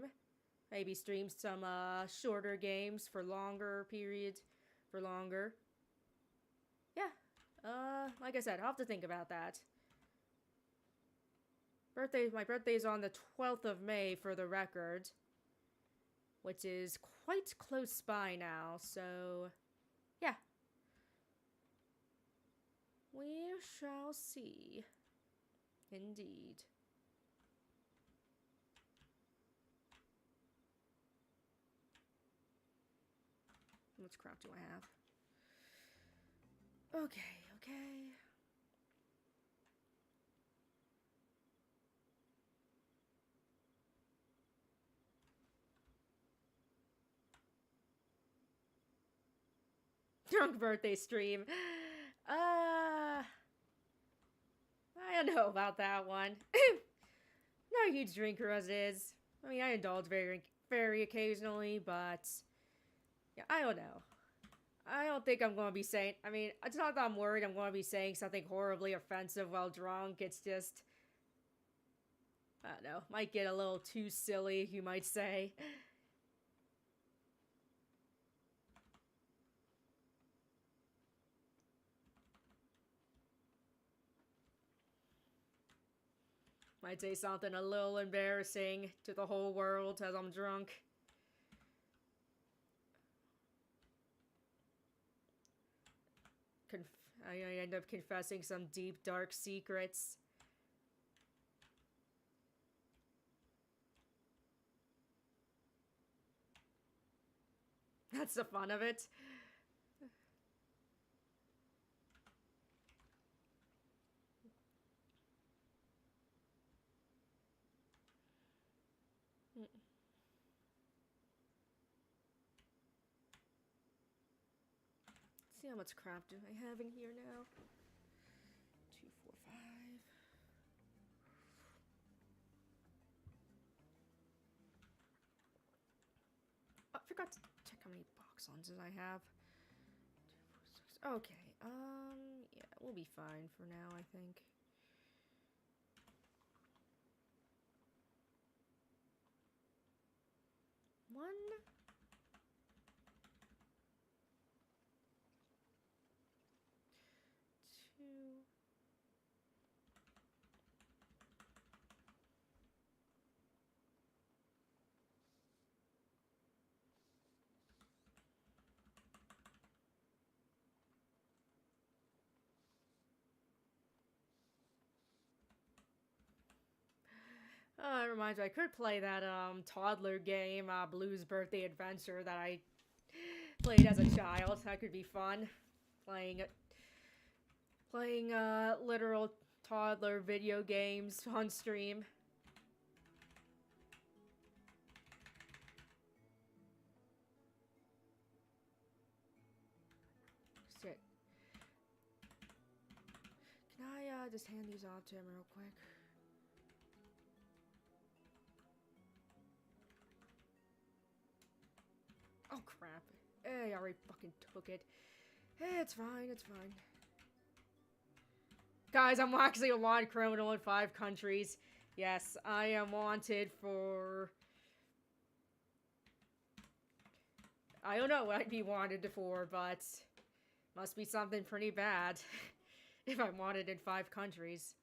Maybe stream some shorter games for longer periods, for longer. Yeah, like I said, I'll have to think about that. My birthday's on the 12th of May for the record, which is quite close by now, so yeah. We shall see. Indeed. How much crap do I have? Okay, okay. Drunk birthday stream. I don't know about that one. Not a huge drinker as it is. I mean, I indulge very occasionally, but yeah, I don't know. I don't think I'm going to be saying, I mean, it's not that I'm worried I'm going to be saying something horribly offensive while drunk. It's just, I don't know, might get a little too silly, you might say. Might say something a little embarrassing to the whole world as I'm drunk. I end up confessing some deep, dark secrets. That's the fun of it. See how much crap do I have in here now? 2, 4, 5. Oh, I forgot to check how many box lenses I have. 2, 4, 6. Okay, yeah, we'll be fine for now, I think. One. Two. It reminds me, I could play that toddler game, Blue's Birthday Adventure, that I played as a child. That could be fun. Playing literal toddler video games on stream. Shit. Can I just hand these off to him real quick? Oh crap. Hey, I already fucking took it. Hey, it's fine, it's fine. Guys, I'm actually a wanted criminal in 5 countries. Yes, I am wanted for... I don't know what I'd be wanted for, but... must be something pretty bad. If I'm wanted in 5 countries.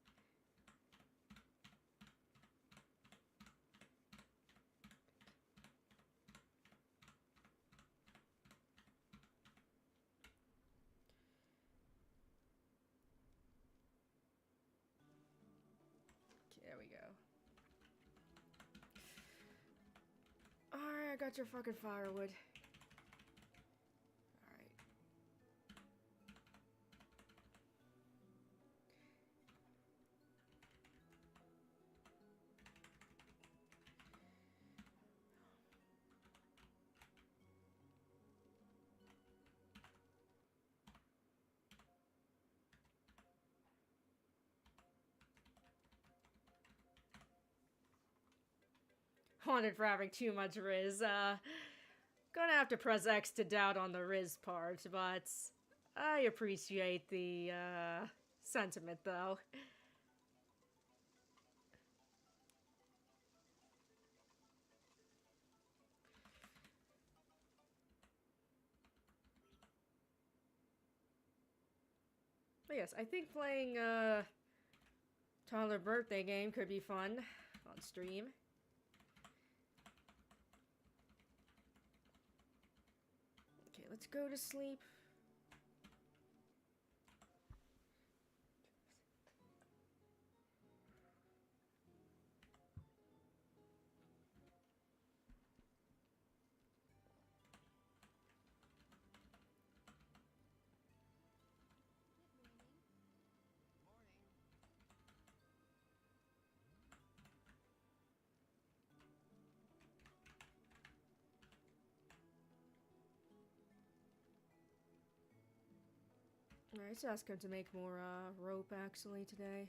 There we go. Alright, I got your fucking firewood. Alright. taunted for having too much Riz. Gonna have to press X to doubt on the Riz part, but I appreciate the sentiment though. But yes, I think playing toddler birthday game could be fun on stream. Okay, let's go to sleep. Alright, let's ask him to make more rope actually today.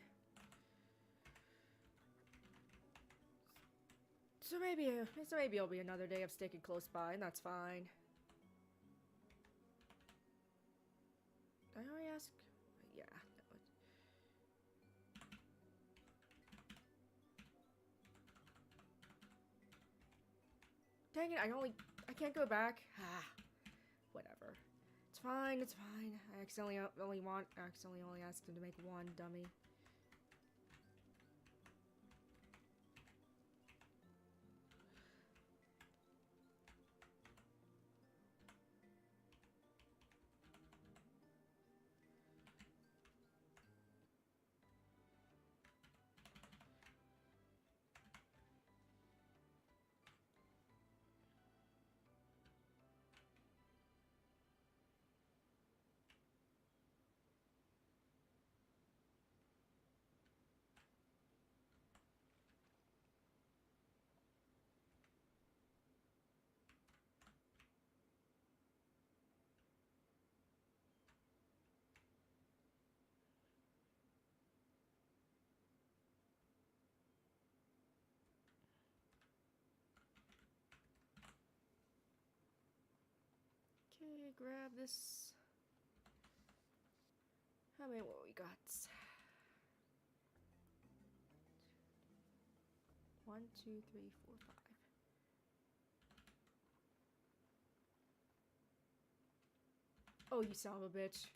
So maybe it'll be another day of sticking close by, and that's fine. Did I already ask? Yeah. No. Dang it! I can't go back. Ah, whatever. It's fine. It's fine. I accidentally only asked him to make one dummy. Okay, grab this. How many what we got? 1, 2, 3, 4, 5. Oh, you son of a bitch.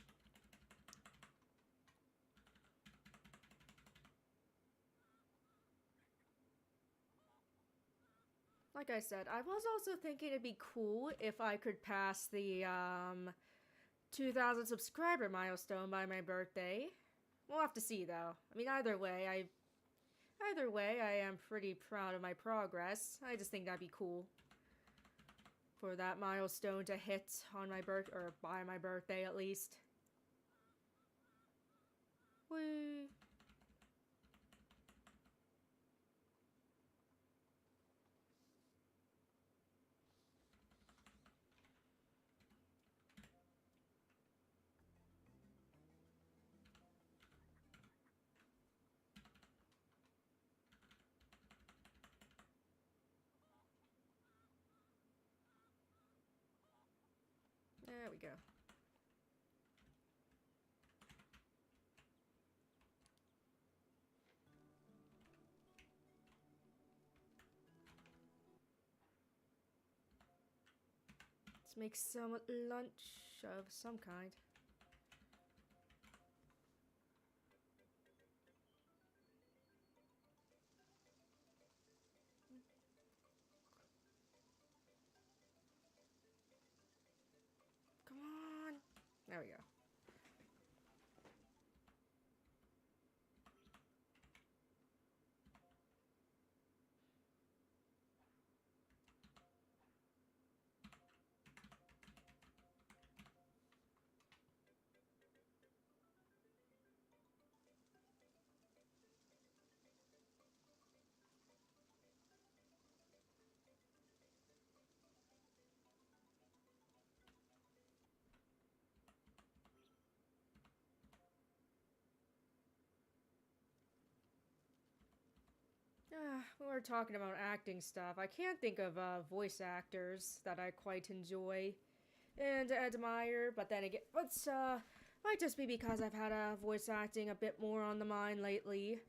Like I said, I was also thinking it'd be cool if I could pass the 2,000 subscriber milestone by my birthday. We'll have to see though. I mean, either way, I am pretty proud of my progress. I just think that'd be cool for that milestone to hit on my or by my birthday at least. Whee! There we go. Let's make some lunch of some kind. Come on. There we go. We were talking about acting stuff. I can't think of voice actors that I quite enjoy and admire, but then again, might just be because I've had voice acting a bit more on the mind lately.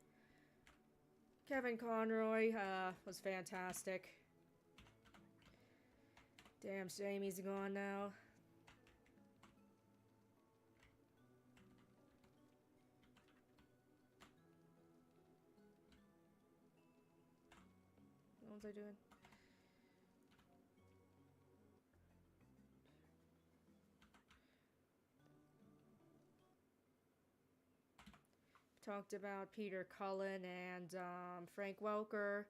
Kevin Conroy was fantastic. Damn shame he's gone now. What was I doing? Talked about Peter Cullen and Frank Welker.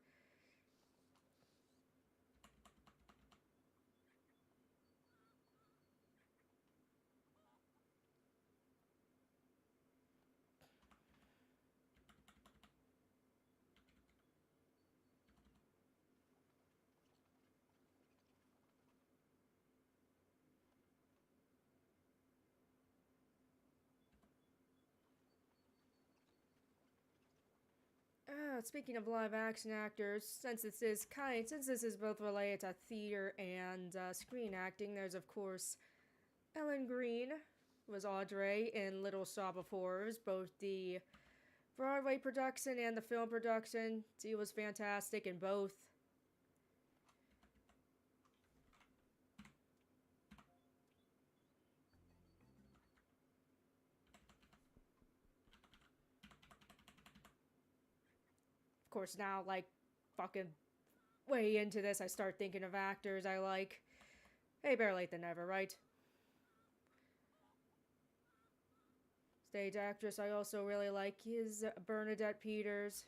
Speaking of live action actors, since this is both related to theater and screen acting, there's of course Ellen Greene was Audrey in Little Shop of Horrors, both the Broadway production and the film production. She was fantastic in both. Of course, now, like, fucking way into this, I start thinking of actors I like. Hey, better late than never, right? Stage actress I also really like is Bernadette Peters.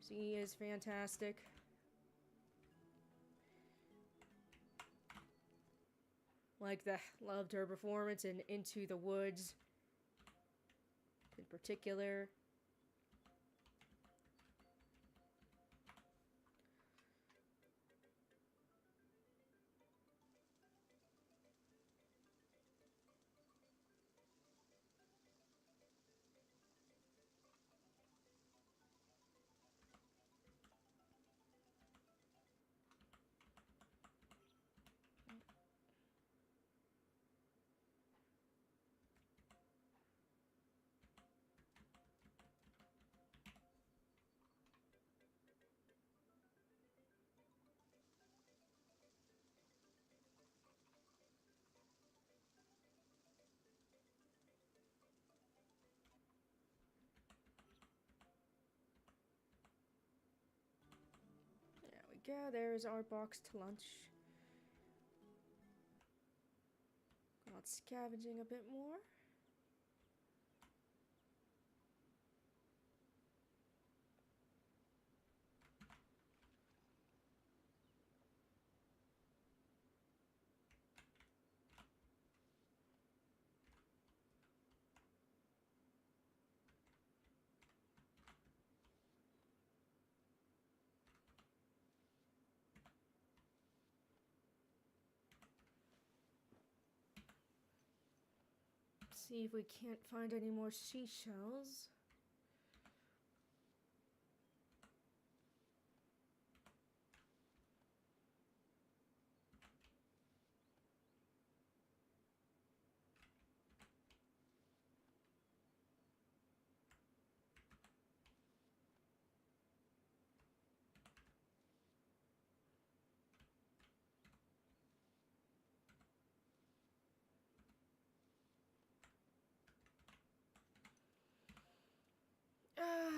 She is fantastic. Loved her performance in Into the Woods in particular. There we go, there's our boxed lunch. Not scavenging a bit more. See if we can't find any more seashells.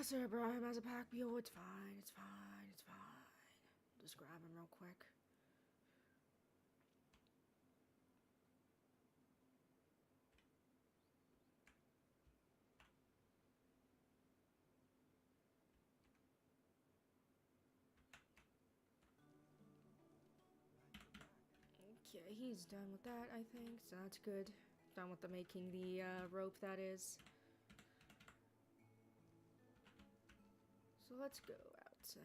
Sir Brian has a pack mule. It's fine, it's fine, it's fine. Just grab him real quick. Okay, he's done with that, I think, so that's good. Done with the making the rope, that is. So let's go out then.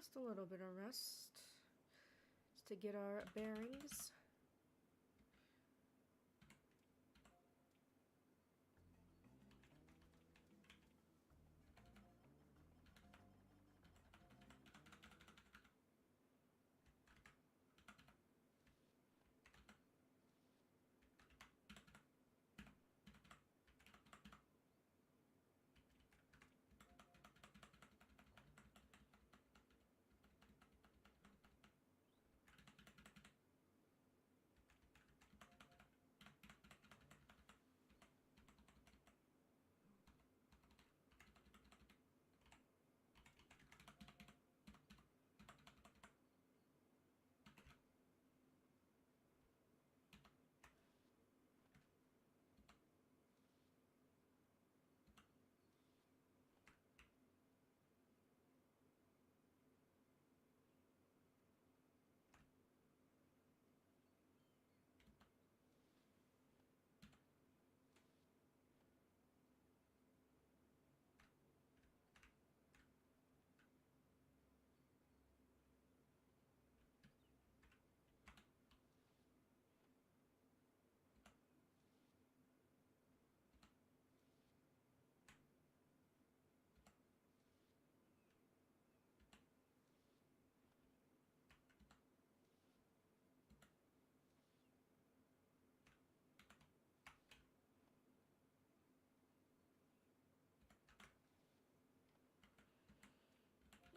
Just a little bit of rest. Just to get our bearings.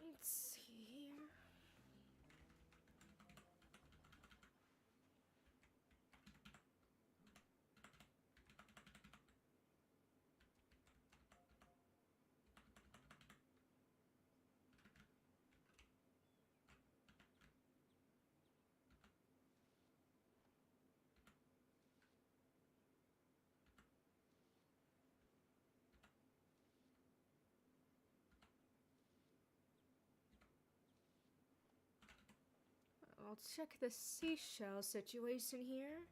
Let's see here. I'll check the seashell situation here.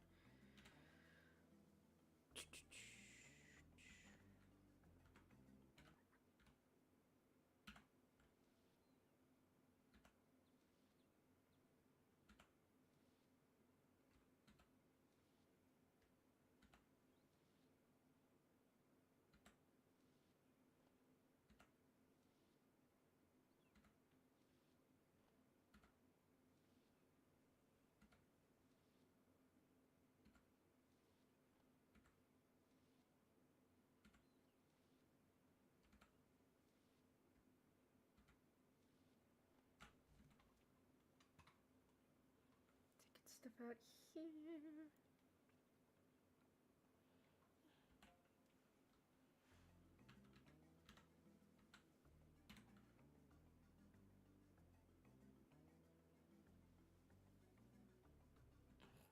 Stuff out here.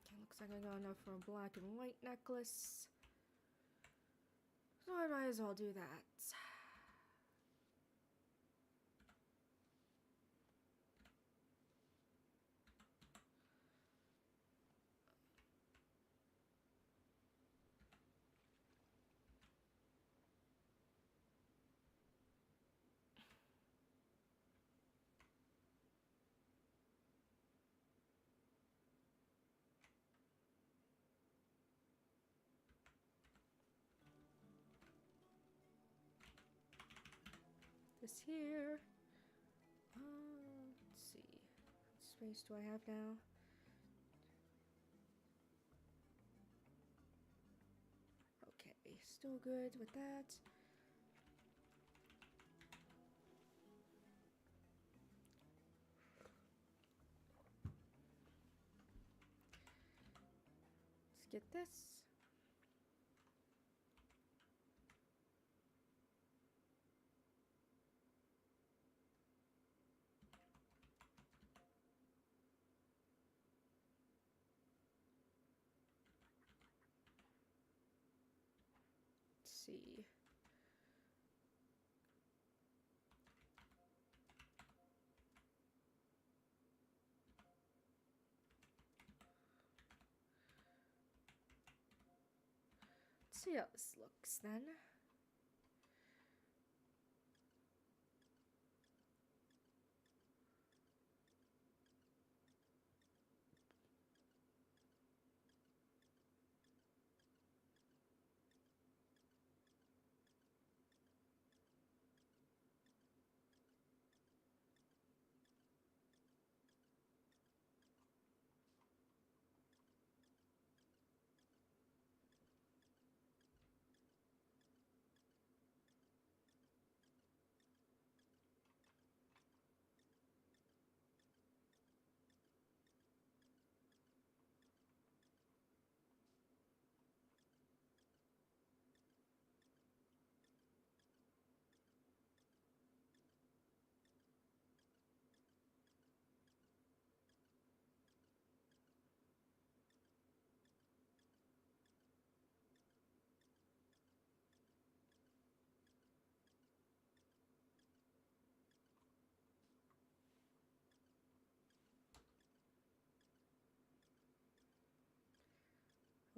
Okay, looks like I got enough for a black and white necklace. So I might as well do that. This here. Let's see. What space do I have now? Okay, still good with that. Let's get this. Let's see. Let's see how this looks then.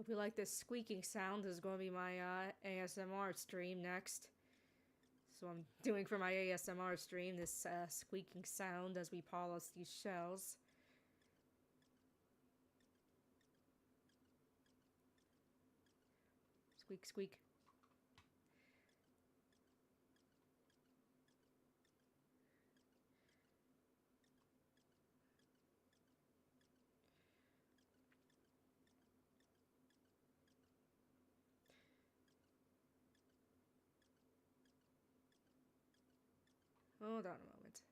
Hope you like this squeaking sound. This is going to be my ASMR stream next. So I'm doing for my ASMR stream this squeaking sound as we polish these shells. Squeak, squeak. Hold on a moment.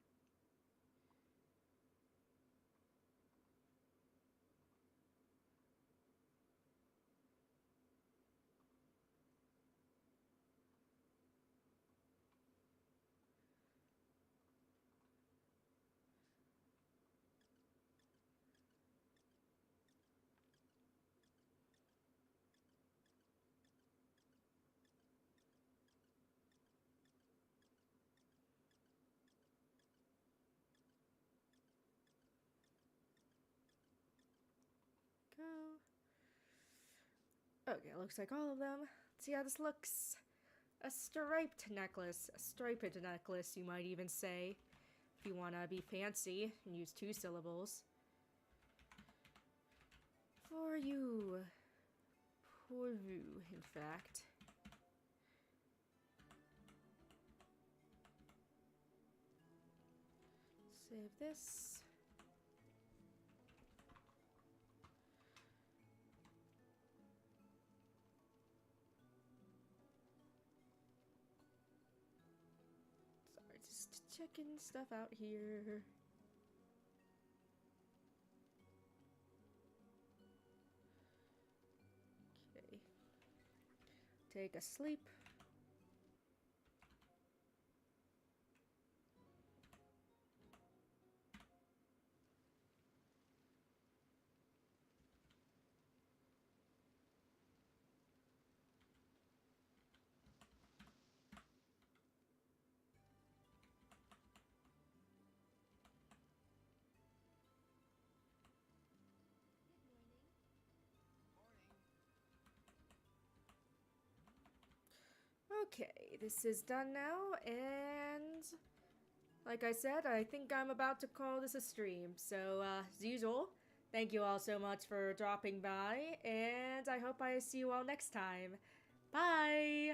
Go. Okay, looks like all of them. Let's see how this looks. A striped necklace. A striped necklace, you might even say. If you want to be fancy and use 2 syllables. For you. Pour vous, in fact. Save this. Sorry, just checking stuff out here. Okay. Take a sleep. Okay, this is done now, and like I said, I think I'm about to call this a stream. So, as usual, thank you all so much for dropping by, and I hope I see you all next time. Bye!